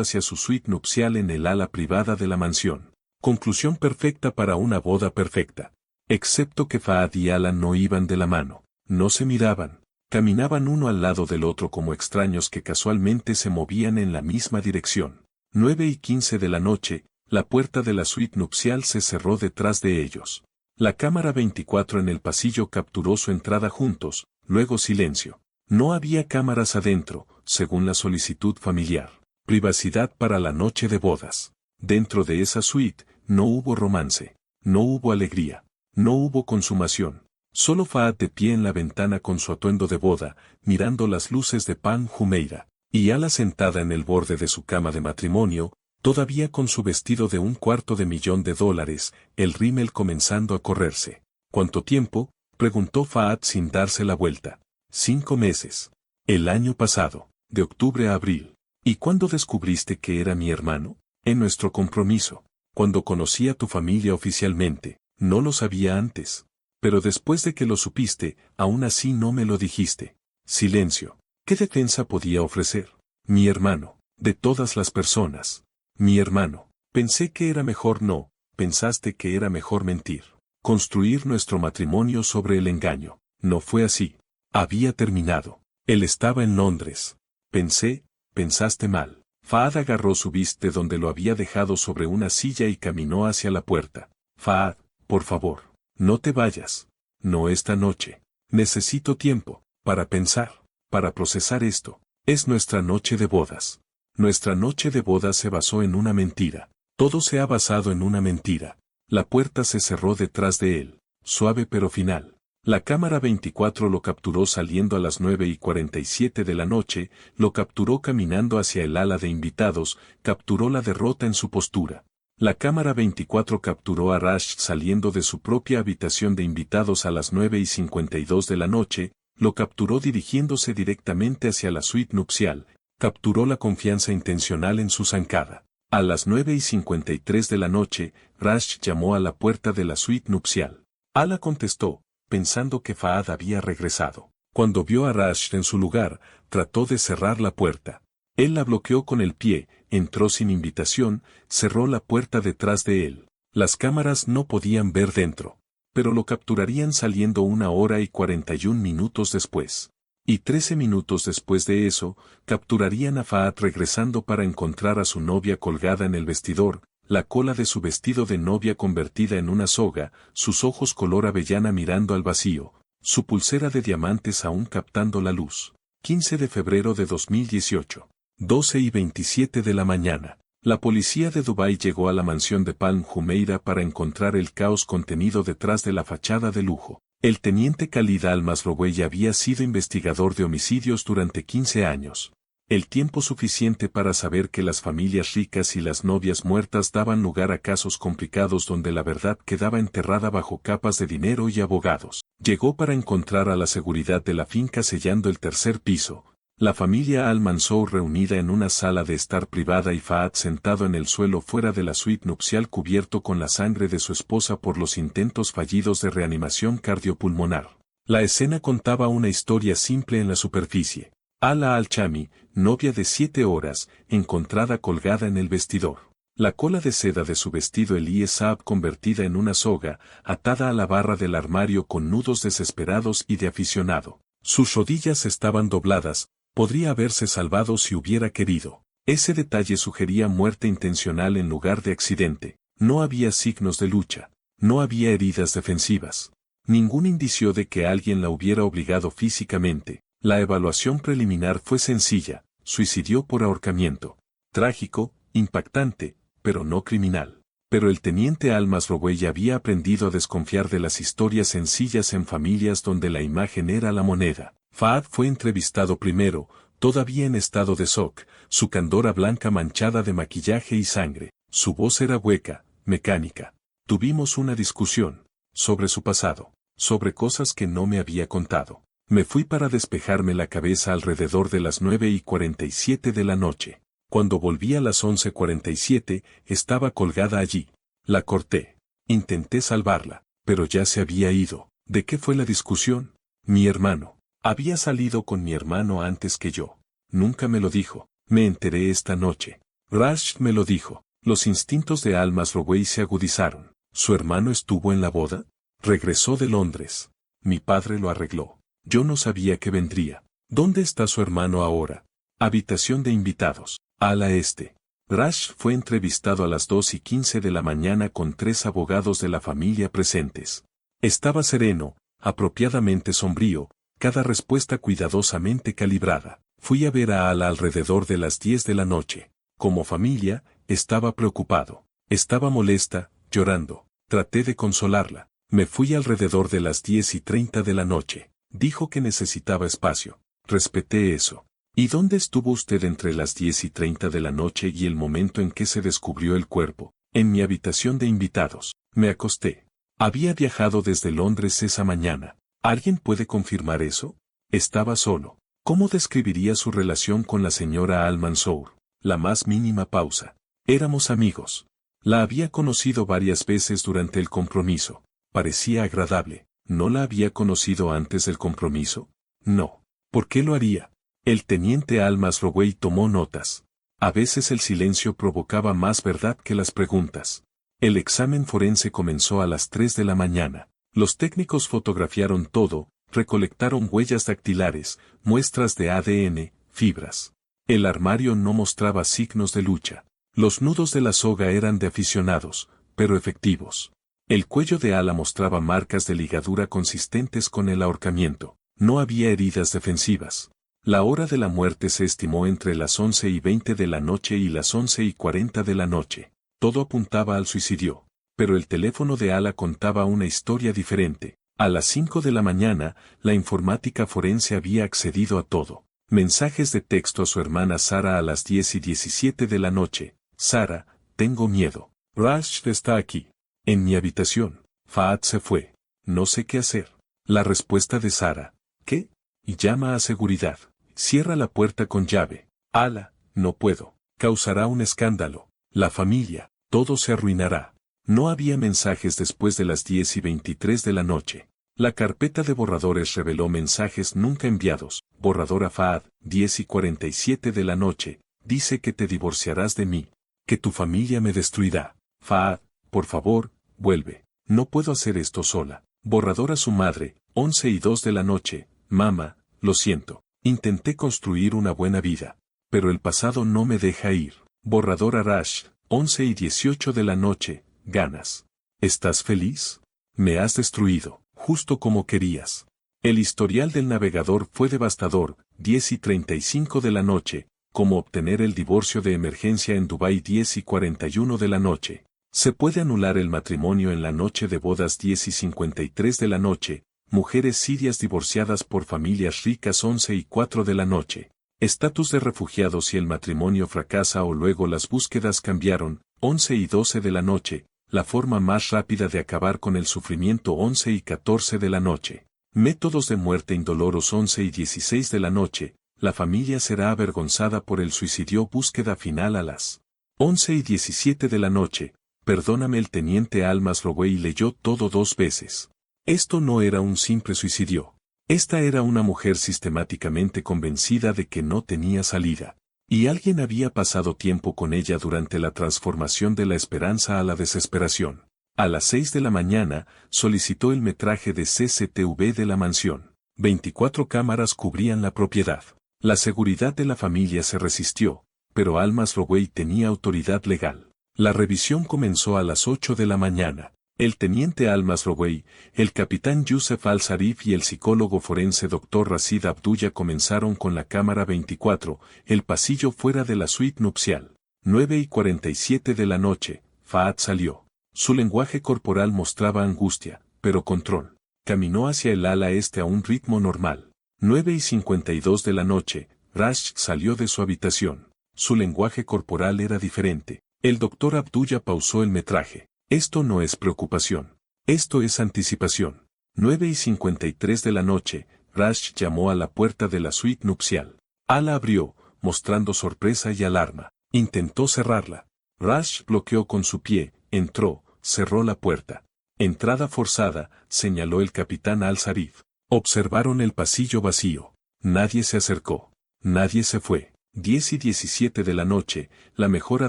hacia su suite nupcial en el ala privada de la mansión. Conclusión perfecta para una boda perfecta. Excepto que Fahad y Ala no iban de la mano. No se miraban. Caminaban uno al lado del otro como extraños que casualmente se movían en la misma dirección. 9:15 de la noche, la puerta de la suite nupcial se cerró detrás de ellos. La cámara 24 en el pasillo capturó su entrada juntos, luego silencio. No había cámaras adentro, según la solicitud familiar. Privacidad para la noche de bodas. Dentro de esa suite, no hubo romance. No hubo alegría. No hubo consumación. Solo Fahad de pie en la ventana con su atuendo de boda, mirando las luces de Pan Jumeirah, y Ala sentada en el borde de su cama de matrimonio, todavía con su vestido de $250,000, el rímel comenzando a correrse. ¿Cuánto tiempo? Preguntó Fahad sin darse la vuelta. 5 meses. El año pasado, de octubre a abril. ¿Y cuándo descubriste que era mi hermano? En nuestro compromiso. Cuando conocí a tu familia oficialmente, no lo sabía antes. Pero después de que lo supiste, aún así no me lo dijiste. Silencio. ¿Qué defensa podía ofrecer? Mi hermano, de todas las personas. Mi hermano. Pensé que era mejor no, pensaste que era mejor mentir. Construir nuestro matrimonio sobre el engaño. No fue así. Había terminado. Él estaba en Londres. Pensaste mal. Fahad agarró su viste donde lo había dejado sobre una silla y caminó hacia la puerta. Fahad, por favor, no te vayas. No esta noche. Necesito tiempo, para pensar, para procesar esto. Es nuestra noche de bodas. Nuestra noche de bodas se basó en una mentira. Todo se ha basado en una mentira. La puerta se cerró detrás de él, suave pero final. La cámara 24 lo capturó saliendo a las 9:47 de la noche, lo capturó caminando hacia el ala de invitados, capturó la derrota en su postura. La cámara 24 capturó a Rash saliendo de su propia habitación de invitados a las 9:52 de la noche, lo capturó dirigiéndose directamente hacia la suite nupcial, capturó la confianza intencional en su zancada. A las 9:53 de la noche, Rash llamó a la puerta de la suite nupcial. Ala contestó, pensando que Fahad había regresado. Cuando vio a Rash en su lugar, trató de cerrar la puerta. Él la bloqueó con el pie, entró sin invitación, cerró la puerta detrás de él. Las cámaras no podían ver dentro, pero lo capturarían saliendo 1:41 después. Y 13 minutos después de eso, capturarían a Fahad regresando para encontrar a su novia colgada en el vestidor, la cola de su vestido de novia convertida en una soga, sus ojos color avellana mirando al vacío, su pulsera de diamantes aún captando la luz. 15 de febrero de 2018. 12:27 de la mañana. La policía de Dubái llegó a la mansión de Pan Jumeirah para encontrar el caos contenido detrás de la fachada de lujo. El teniente Khalid Al-Masrouei había sido investigador de homicidios durante 15 años. El tiempo suficiente para saber que las familias ricas y las novias muertas daban lugar a casos complicados donde la verdad quedaba enterrada bajo capas de dinero y abogados. Llegó para encontrar a la seguridad de la finca sellando el tercer piso. La familia Al-Mansour reunida en una sala de estar privada y Fahad sentado en el suelo fuera de la suite nupcial cubierto con la sangre de su esposa por los intentos fallidos de reanimación cardiopulmonar. La escena contaba una historia simple en la superficie. Ala al-Chami, novia de 7 horas, encontrada colgada en el vestidor. La cola de seda de su vestido Saab convertida en una soga, atada a la barra del armario con nudos desesperados y de aficionado. Sus rodillas estaban dobladas, podría haberse salvado si hubiera querido. Ese detalle sugería muerte intencional en lugar de accidente. No había signos de lucha. No había heridas defensivas. Ningún indicio de que alguien la hubiera obligado físicamente. La evaluación preliminar fue sencilla, suicidio por ahorcamiento. Trágico, impactante, pero no criminal. Pero el teniente Al-Masrouei había aprendido a desconfiar de las historias sencillas en familias donde la imagen era la moneda. Fahad fue entrevistado primero, todavía en estado de shock, su candora blanca manchada de maquillaje y sangre. Su voz era hueca, mecánica. Tuvimos una discusión sobre su pasado, sobre cosas que no me había contado. Me fui para despejarme la cabeza alrededor de las 9:47 de la noche. Cuando volví a las 11:47, estaba colgada allí. La corté. Intenté salvarla, pero ya se había ido. ¿De qué fue la discusión? Mi hermano. Había salido con mi hermano antes que yo. Nunca me lo dijo. Me enteré esta noche. Rash me lo dijo. Los instintos de Al-Masrouei se agudizaron. ¿Su hermano estuvo en la boda? Regresó de Londres. Mi padre lo arregló. Yo no sabía que vendría. ¿Dónde está su hermano ahora? Habitación de invitados. Ala este. Rash fue entrevistado a las 2:15 de la mañana con 3 abogados de la familia presentes. Estaba sereno, apropiadamente sombrío, cada respuesta cuidadosamente calibrada. Fui a ver a Ala alrededor de las 10 de la noche. Como familia, estaba preocupado. Estaba molesta, llorando. Traté de consolarla. Me fui alrededor de las 10:30 de la noche. Dijo que necesitaba espacio. Respeté eso. ¿Y dónde estuvo usted entre las 10:30 de la noche y el momento en que se descubrió el cuerpo? En mi habitación de invitados. Me acosté. Había viajado desde Londres esa mañana. ¿Alguien puede confirmar eso? Estaba solo. ¿Cómo describiría su relación con la señora Al-Mansour? La más mínima pausa. Éramos amigos. La había conocido varias veces durante el compromiso. Parecía agradable. ¿No la había conocido antes del compromiso? No. ¿Por qué lo haría? El teniente Al-Masrouei tomó notas. A veces el silencio provocaba más verdad que las preguntas. El examen forense comenzó a las 3 de la mañana. Los técnicos fotografiaron todo, recolectaron huellas dactilares, muestras de ADN, fibras. El armario no mostraba signos de lucha. Los nudos de la soga eran de aficionados, pero efectivos. El cuello de Ala mostraba marcas de ligadura consistentes con el ahorcamiento. No había heridas defensivas. La hora de la muerte se estimó entre las 11:20 de la noche y las 11:40 de la noche. Todo apuntaba al suicidio. Pero el teléfono de Ala contaba una historia diferente. A las 5 de la mañana, la informática forense había accedido a todo. Mensajes de texto a su hermana Sara a las 10:17 de la noche. Sara, tengo miedo. Rash está aquí. En mi habitación. Fahad se fue. No sé qué hacer. La respuesta de Sara. ¿Qué? Y llama a seguridad. Cierra la puerta con llave. Ala, no puedo. Causará un escándalo. La familia, todo se arruinará. No había mensajes después de las 10:23 de la noche. La carpeta de borradores reveló mensajes nunca enviados. Borrador a Fahad, 10:47 de la noche. Dice que te divorciarás de mí. Que tu familia me destruirá. Fahad, por favor, vuelve. No puedo hacer esto sola. Borrador a su madre, 11:02 de la noche. Mamá, lo siento. Intenté construir una buena vida. Pero el pasado no me deja ir. Borrador a Rash, 11:18 de la noche. Ganas. ¿Estás feliz? Me has destruido, justo como querías. El historial del navegador fue devastador. 10:35 de la noche. Cómo obtener el divorcio de emergencia en Dubái. 10:41 de la noche. Se puede anular el matrimonio en la noche de bodas. 10:53 de la noche. Mujeres sirias divorciadas por familias ricas. 11:04 de la noche. Estatus de refugiados si el matrimonio fracasa o luego las búsquedas cambiaron, 11 y 12 de la noche, la forma más rápida de acabar con el sufrimiento 11 y 14 de la noche. Métodos de muerte indoloros 11 y 16 de la noche, la familia será avergonzada por el suicidio búsqueda final a las 11 y 17 de la noche, perdóname el teniente Almas Rowey leyó todo 2 veces. Esto no era un simple suicidio. Esta era una mujer sistemáticamente convencida de que no tenía salida. Y alguien había pasado tiempo con ella durante la transformación de la esperanza a la desesperación. A las 6 de la mañana, solicitó el metraje de CCTV de la mansión. 24 cámaras cubrían la propiedad. La seguridad de la familia se resistió, pero Almas Rowey tenía autoridad legal. La revisión comenzó a las 8 de la mañana. El teniente Almas Rowey, el capitán Yusef Al-Sarif y el psicólogo forense Dr. Rashid Abdullah comenzaron con la cámara 24, el pasillo fuera de la suite nupcial. 9 y 47 de la noche, Fahad salió. Su lenguaje corporal mostraba angustia, pero control. Caminó hacia el ala este a un ritmo normal. 9 y 52 de la noche, Rash salió de su habitación. Su lenguaje corporal era diferente. El doctor Abdullah pausó el metraje. Esto no es preocupación. Esto es anticipación. 9 y 53 de la noche, Rash llamó a la puerta de la suite nupcial. Ala abrió, mostrando sorpresa y alarma. Intentó cerrarla. Rash bloqueó con su pie, entró, cerró la puerta. Entrada forzada, señaló el capitán Al-Sarif. Observaron el pasillo vacío. Nadie se acercó. Nadie se fue. 10 y 17 de la noche, la mejora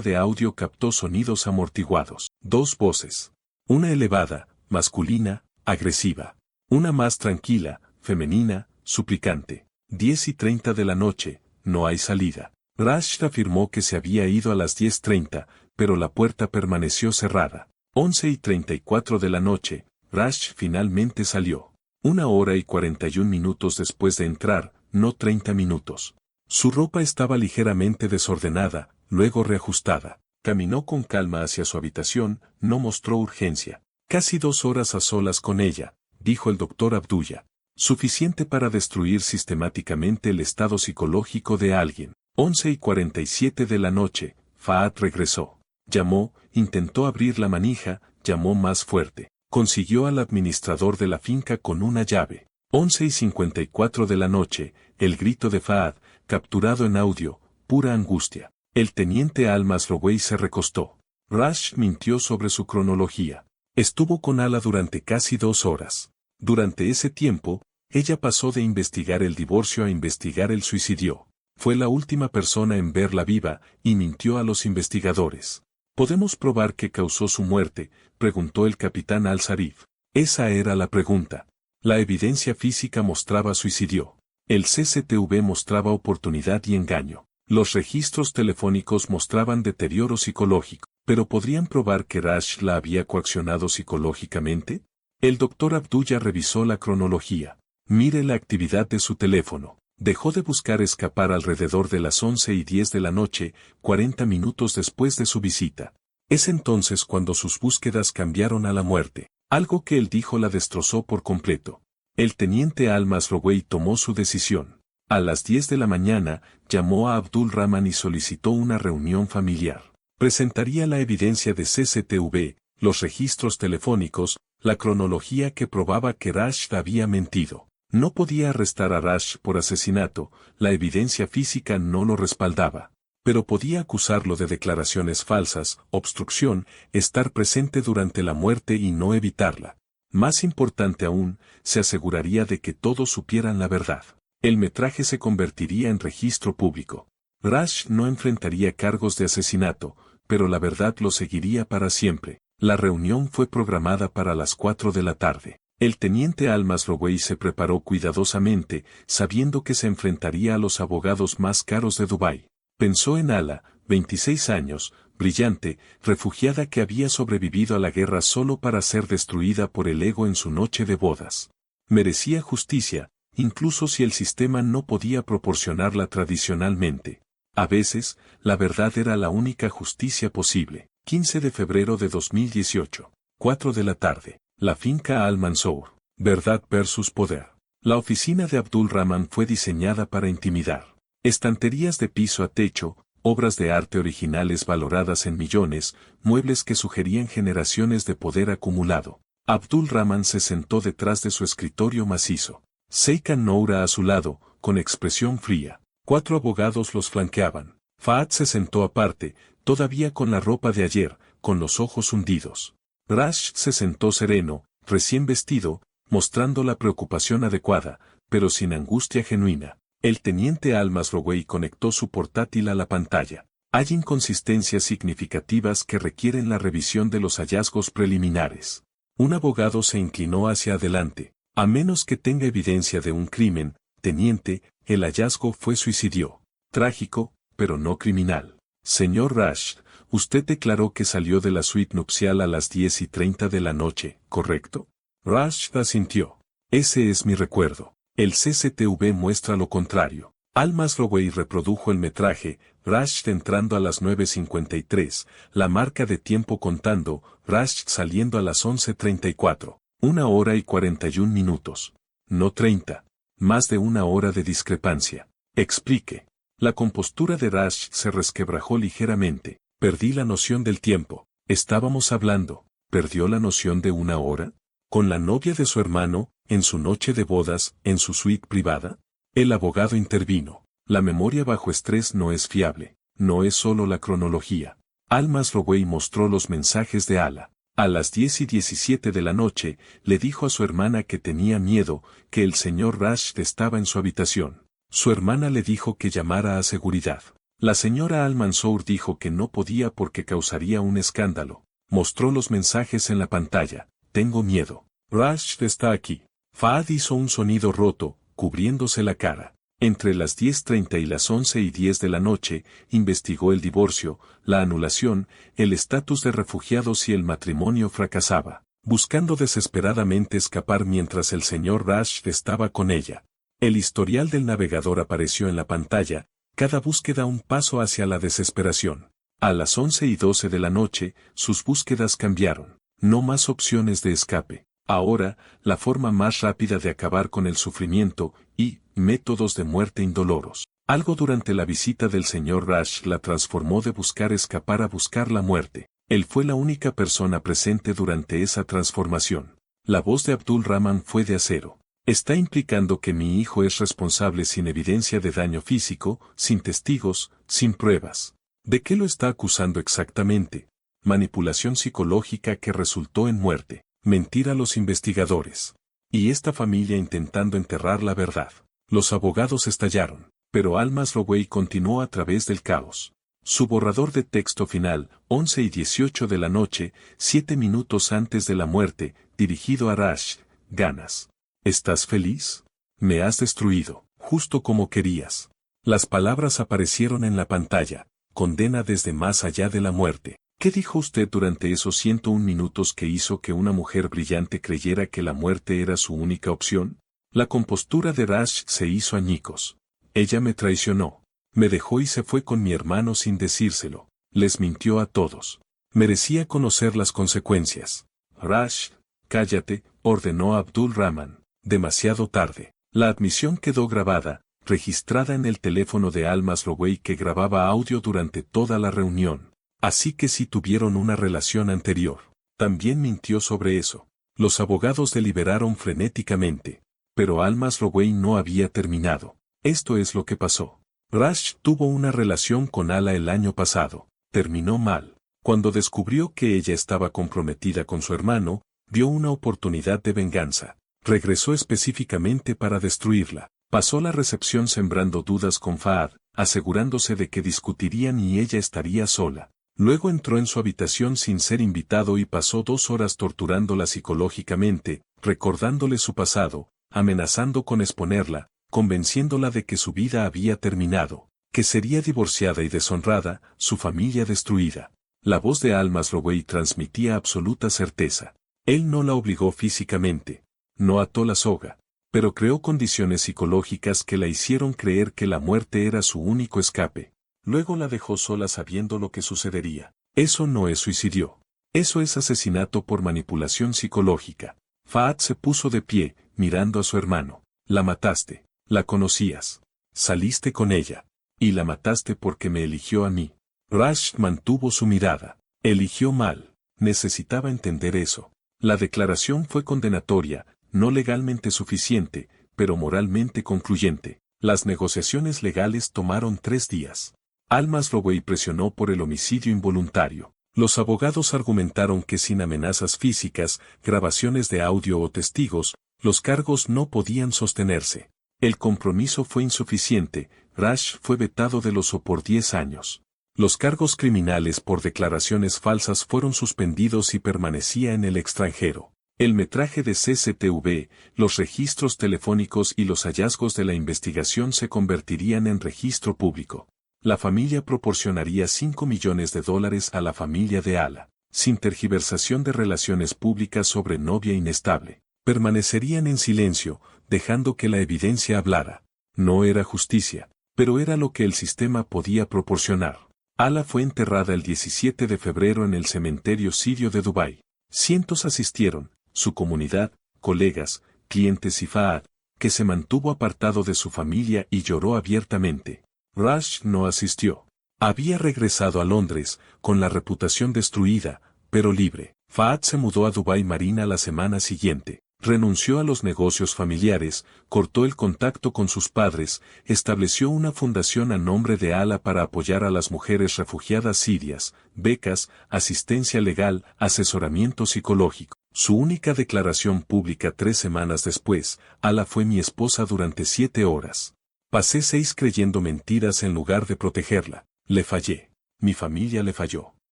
de audio captó sonidos amortiguados. 2 voces. Una elevada, masculina, agresiva. Una más tranquila, femenina, suplicante. 10 y 30 de la noche, no hay salida. Rash afirmó que se había ido a las 10:30, pero la puerta permaneció cerrada. 11 y 34 de la noche, Rash finalmente salió. 1 hora y 41 minutos después de entrar, no 30 minutos. Su ropa estaba ligeramente desordenada, luego reajustada. Caminó con calma hacia su habitación, no mostró urgencia. Casi 2 horas a solas con ella, dijo el doctor Abdullah. Suficiente para destruir sistemáticamente el estado psicológico de alguien. 11 y 47 de la noche, Fahad regresó. Llamó, intentó abrir la manija, llamó más fuerte. Consiguió al administrador de la finca con una llave. 11 y 54 de la noche, el grito de Fahad, capturado en audio, pura angustia. El teniente Almas Rowey se recostó. Rash mintió sobre su cronología. Estuvo con Ala durante casi 2 horas. Durante ese tiempo, ella pasó de investigar el divorcio a investigar el suicidio. Fue la última persona en verla viva, y mintió a los investigadores. ¿Podemos probar qué causó su muerte?, preguntó el capitán Al-Sarif. Esa era la pregunta. La evidencia física mostraba suicidio. El CCTV mostraba oportunidad y engaño. Los registros telefónicos mostraban deterioro psicológico. ¿Pero podrían probar que Rash la había coaccionado psicológicamente? El doctor Abdullah revisó la cronología. Mire la actividad de su teléfono. Dejó de buscar escapar alrededor de las 11 y 10 de la noche, 40 minutos después de su visita. Es entonces cuando sus búsquedas cambiaron a la muerte. Algo que él dijo la destrozó por completo. El teniente Almas Rowey tomó su decisión. A las 10 de la mañana, llamó a Abdul Rahman y solicitó una reunión familiar. Presentaría la evidencia de CCTV, los registros telefónicos, la cronología que probaba que Rash había mentido. No podía arrestar a Rash por asesinato, la evidencia física no lo respaldaba. Pero podía acusarlo de declaraciones falsas, obstrucción, estar presente durante la muerte y no evitarla. Más importante aún, se aseguraría de que todos supieran la verdad. El metraje se convertiría en registro público. Rash no enfrentaría cargos de asesinato, pero la verdad lo seguiría para siempre. La reunión fue programada para las 4 de la tarde. El teniente Almas Rowey se preparó cuidadosamente, sabiendo que se enfrentaría a los abogados más caros de Dubái. Pensó en Ala, 26 años, brillante, refugiada que había sobrevivido a la guerra solo para ser destruida por el ego en su noche de bodas. Merecía justicia, incluso si el sistema no podía proporcionarla tradicionalmente. A veces, la verdad era la única justicia posible. 15 de febrero de 2018. 4 de la tarde. La finca Al-Mansour. Verdad versus poder. La oficina de Abdul Rahman fue diseñada para intimidar. Estanterías de piso a techo, obras de arte originales valoradas en millones, muebles que sugerían generaciones de poder acumulado. Abdul Rahman se sentó detrás de su escritorio macizo. Seikan Noura a su lado, con expresión fría. 4 abogados los flanqueaban. Fahad se sentó aparte, todavía con la ropa de ayer, con los ojos hundidos. Rash se sentó sereno, recién vestido, mostrando la preocupación adecuada, pero sin angustia genuina. El teniente Al-Masrouei conectó su portátil a la pantalla. Hay inconsistencias significativas que requieren la revisión de los hallazgos preliminares. Un abogado se inclinó hacia adelante. A menos que tenga evidencia de un crimen, teniente, el hallazgo fue suicidio. Trágico, pero no criminal. Señor Rash, usted declaró que salió de la suite nupcial a las 10:30 de la noche, ¿correcto? Rash asintió. Ese es mi recuerdo. El CCTV muestra lo contrario. Al-Masrouei reprodujo el metraje, Rash entrando a las 9:53, la marca de tiempo contando, Rash saliendo a las 11:34, 1 hora y 41 minutos. No 30. Más de 1 hora de discrepancia. Explique. La compostura de Rash se resquebrajó ligeramente. Perdí la noción del tiempo. Estábamos hablando. ¿Perdió la noción de 1 hora? ¿Con la novia de su hermano, en su noche de bodas, en su suite privada? El abogado intervino. La memoria bajo estrés no es fiable. No es solo la cronología. Al-Masrouei mostró los mensajes de Ala. A las 10:17 de la noche, le dijo a su hermana que tenía miedo, que el señor Rash estaba en su habitación. Su hermana le dijo que llamara a seguridad. La señora Al-Mansour dijo que no podía porque causaría un escándalo. Mostró los mensajes en la pantalla. Tengo miedo. Rash está aquí. Fahad hizo un sonido roto, cubriéndose la cara. Entre las 10:30 y las 11:10 de la noche, investigó el divorcio, la anulación, el estatus de refugiados si el matrimonio fracasaba, buscando desesperadamente escapar mientras el señor Rash estaba con ella. El historial del navegador apareció en la pantalla, cada búsqueda un paso hacia la desesperación. A las 11:12 de la noche, sus búsquedas cambiaron. No más opciones de escape. Ahora, la forma más rápida de acabar con el sufrimiento y métodos de muerte indoloros. Algo durante la visita del señor Rash la transformó de buscar escapar a buscar la muerte. Él fue la única persona presente durante esa transformación. La voz de Abdul Rahman fue de acero. Está implicando que mi hijo es responsable sin evidencia de daño físico, sin testigos, sin pruebas. ¿De qué lo está acusando exactamente? Manipulación psicológica que resultó en muerte. Mentir a los investigadores. Y esta familia intentando enterrar la verdad. Los abogados estallaron, pero Al-Masrouei continuó a través del caos. Su borrador de texto final, 11:18 de la noche, 7 minutos antes de la muerte, dirigido a Rash, ganas. ¿Estás feliz? Me has destruido, justo como querías. Las palabras aparecieron en la pantalla, condena desde más allá de la muerte. ¿Qué dijo usted durante esos 101 minutos que hizo que una mujer brillante creyera que la muerte era su única opción? La compostura de Rash se hizo añicos. Ella me traicionó. Me dejó y se fue con mi hermano sin decírselo. Les mintió a todos. Merecía conocer las consecuencias. Rash, cállate, ordenó Abdul Rahman. Demasiado tarde. La admisión quedó grabada, registrada en el teléfono de Al-Masrouei que grababa audio durante toda la reunión. Así que sí tuvieron una relación anterior. También mintió sobre eso. Los abogados deliberaron frenéticamente. Pero Al-Masrouei no había terminado. Esto es lo que pasó. Rash tuvo una relación con Ala el año pasado. Terminó mal. Cuando descubrió que ella estaba comprometida con su hermano, vio una oportunidad de venganza. Regresó específicamente para destruirla. Pasó la recepción sembrando dudas con Fahad, asegurándose de que discutirían y ella estaría sola. Luego entró en su habitación sin ser invitado y pasó 2 horas torturándola psicológicamente, recordándole su pasado, amenazando con exponerla, convenciéndola de que su vida había terminado, que sería divorciada y deshonrada, su familia destruida. La voz de Al-Masrouei transmitía absoluta certeza. Él no la obligó físicamente, no ató la soga, pero creó condiciones psicológicas que la hicieron creer que la muerte era su único escape. Luego la dejó sola sabiendo lo que sucedería. Eso no es suicidio. Eso es asesinato por manipulación psicológica. Fahad se puso de pie, mirando a su hermano. La mataste. La conocías. Saliste con ella. Y la mataste porque me eligió a mí. Rashid mantuvo su mirada. Eligió mal. Necesitaba entender eso. La declaración fue condenatoria, no legalmente suficiente, pero moralmente concluyente. Las negociaciones legales tomaron 3 días. Al-Masrouei presionó por el homicidio involuntario. Los abogados argumentaron que sin amenazas físicas, grabaciones de audio o testigos, los cargos no podían sostenerse. El compromiso fue insuficiente, Rashid fue vetado del oso por 10 años. Los cargos criminales por declaraciones falsas fueron suspendidos y permanecía en el extranjero. El metraje de CCTV, los registros telefónicos y los hallazgos de la investigación se convertirían en registro público. La familia proporcionaría $5 millones a la familia de Alaa, sin tergiversación de relaciones públicas sobre novia inestable. Permanecerían en silencio, dejando que la evidencia hablara. No era justicia, pero era lo que el sistema podía proporcionar. Alaa fue enterrada el 17 de febrero en el cementerio sirio de Dubái. Cientos asistieron, su comunidad, colegas, clientes y Fahad, que se mantuvo apartado de su familia y lloró abiertamente. Rashid no asistió. Había regresado a Londres, con la reputación destruida, pero libre. Fahad se mudó a Dubái Marina la semana siguiente. Renunció a los negocios familiares, cortó el contacto con sus padres, estableció una fundación a nombre de Alaa para apoyar a las mujeres refugiadas sirias, becas, asistencia legal, asesoramiento psicológico. Su única declaración pública 3 semanas después, Alaa fue mi esposa durante 7 horas. Pasé 6 creyendo mentiras en lugar de protegerla. Le fallé. Mi familia le falló.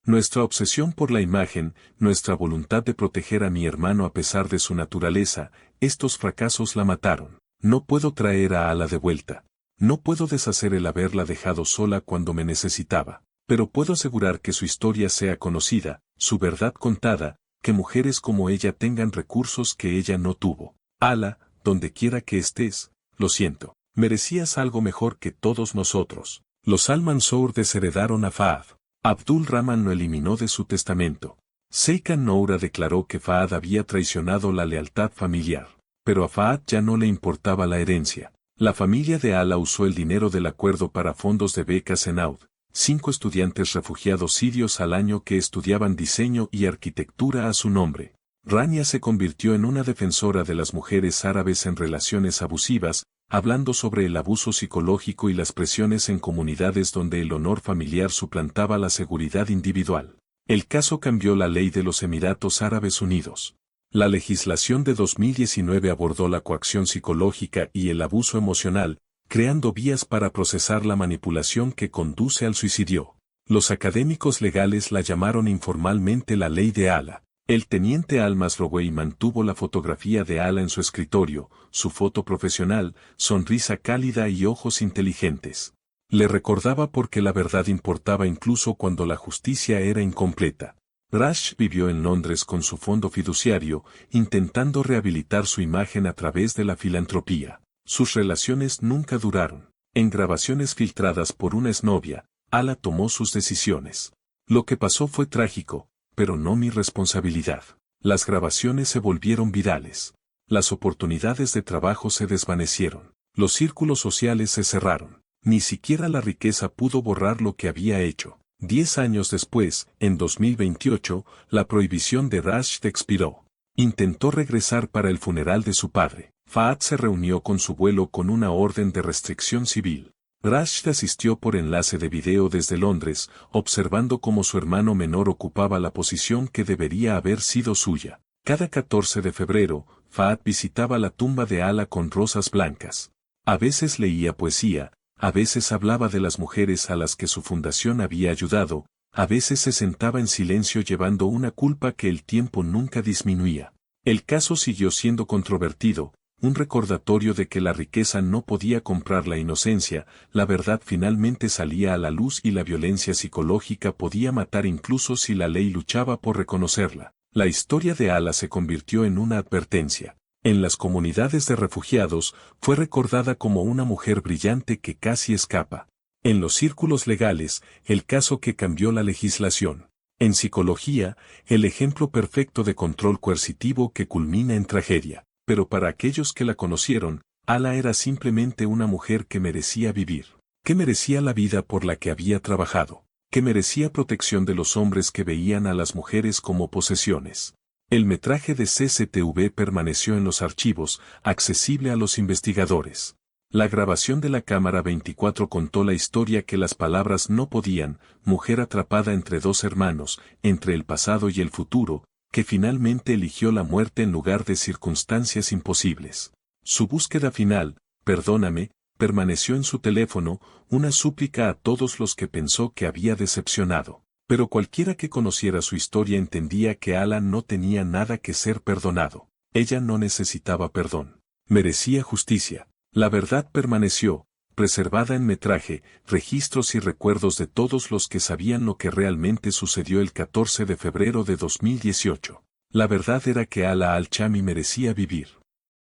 Nuestra obsesión por la imagen, nuestra voluntad de proteger a mi hermano a pesar de su naturaleza, estos fracasos la mataron. No puedo traer a Alaa de vuelta. No puedo deshacer el haberla dejado sola cuando me necesitaba. Pero puedo asegurar que su historia sea conocida, su verdad contada, que mujeres como ella tengan recursos que ella no tuvo. Alaa, donde quiera que estés, lo siento. Merecías algo mejor que todos nosotros. Los Al-Mansour desheredaron a Fahad. Abdul Rahman lo eliminó de su testamento. Seikan Noura declaró que Fahad había traicionado la lealtad familiar. Pero a Fahad ya no le importaba la herencia. La familia de Alaa usó el dinero del acuerdo para fondos de becas en Aud. 5 estudiantes refugiados sirios al año que estudiaban diseño y arquitectura a su nombre. Rania se convirtió en una defensora de las mujeres árabes en relaciones abusivas, hablando sobre el abuso psicológico y las presiones en comunidades donde el honor familiar suplantaba la seguridad individual. El caso cambió la ley de los Emiratos Árabes Unidos. La legislación de 2019 abordó la coacción psicológica y el abuso emocional, creando vías para procesar la manipulación que conduce al suicidio. Los académicos legales la llamaron informalmente la ley de Alaa. El teniente Al-Masrouei mantuvo la fotografía de Alaa en su escritorio, su foto profesional, sonrisa cálida y ojos inteligentes. Le recordaba porque la verdad importaba incluso cuando la justicia era incompleta. Rashid vivió en Londres con su fondo fiduciario, intentando rehabilitar su imagen a través de la filantropía. Sus relaciones nunca duraron. En grabaciones filtradas por una exnovia, Alaa tomó sus decisiones. Lo que pasó fue trágico, pero no mi responsabilidad. Las grabaciones se volvieron virales. Las oportunidades de trabajo se desvanecieron. Los círculos sociales se cerraron. Ni siquiera la riqueza pudo borrar lo que había hecho. 10 años después, en 2028, la prohibición de Rashid expiró. Intentó regresar para el funeral de su padre. Fahad se reunió con su vuelo con una orden de restricción civil. Rashid asistió por enlace de video desde Londres, observando cómo su hermano menor ocupaba la posición que debería haber sido suya. Cada 14 de febrero, Fahad visitaba la tumba de Alaa con rosas blancas. A veces leía poesía, a veces hablaba de las mujeres a las que su fundación había ayudado, a veces se sentaba en silencio llevando una culpa que el tiempo nunca disminuía. El caso siguió siendo controvertido, un recordatorio de que la riqueza no podía comprar la inocencia, la verdad finalmente salía a la luz y la violencia psicológica podía matar incluso si la ley luchaba por reconocerla. La historia de Alaa se convirtió en una advertencia. En las comunidades de refugiados, fue recordada como una mujer brillante que casi escapa. En los círculos legales, el caso que cambió la legislación. En psicología, el ejemplo perfecto de control coercitivo que culmina en tragedia. Pero para aquellos que la conocieron, Alaa era simplemente una mujer que merecía vivir. que merecía la vida por la que había trabajado, que merecía protección de los hombres que veían a las mujeres como posesiones. El metraje de CCTV permaneció en los archivos, accesible a los investigadores. La grabación de la cámara 24 contó la historia que las palabras no podían, mujer atrapada entre dos hermanos, entre el pasado y el futuro, que finalmente eligió la muerte en lugar de circunstancias imposibles. Su búsqueda final, perdóname, permaneció en su teléfono, una súplica a todos los que pensó que había decepcionado. Pero cualquiera que conociera su historia entendía que Alan no tenía nada que ser perdonado. Ella no necesitaba perdón. Merecía justicia. La verdad permaneció, preservada en metraje, registros y recuerdos de todos los que sabían lo que realmente sucedió el 14 de febrero de 2018. La verdad era que Ala al-Chami merecía vivir.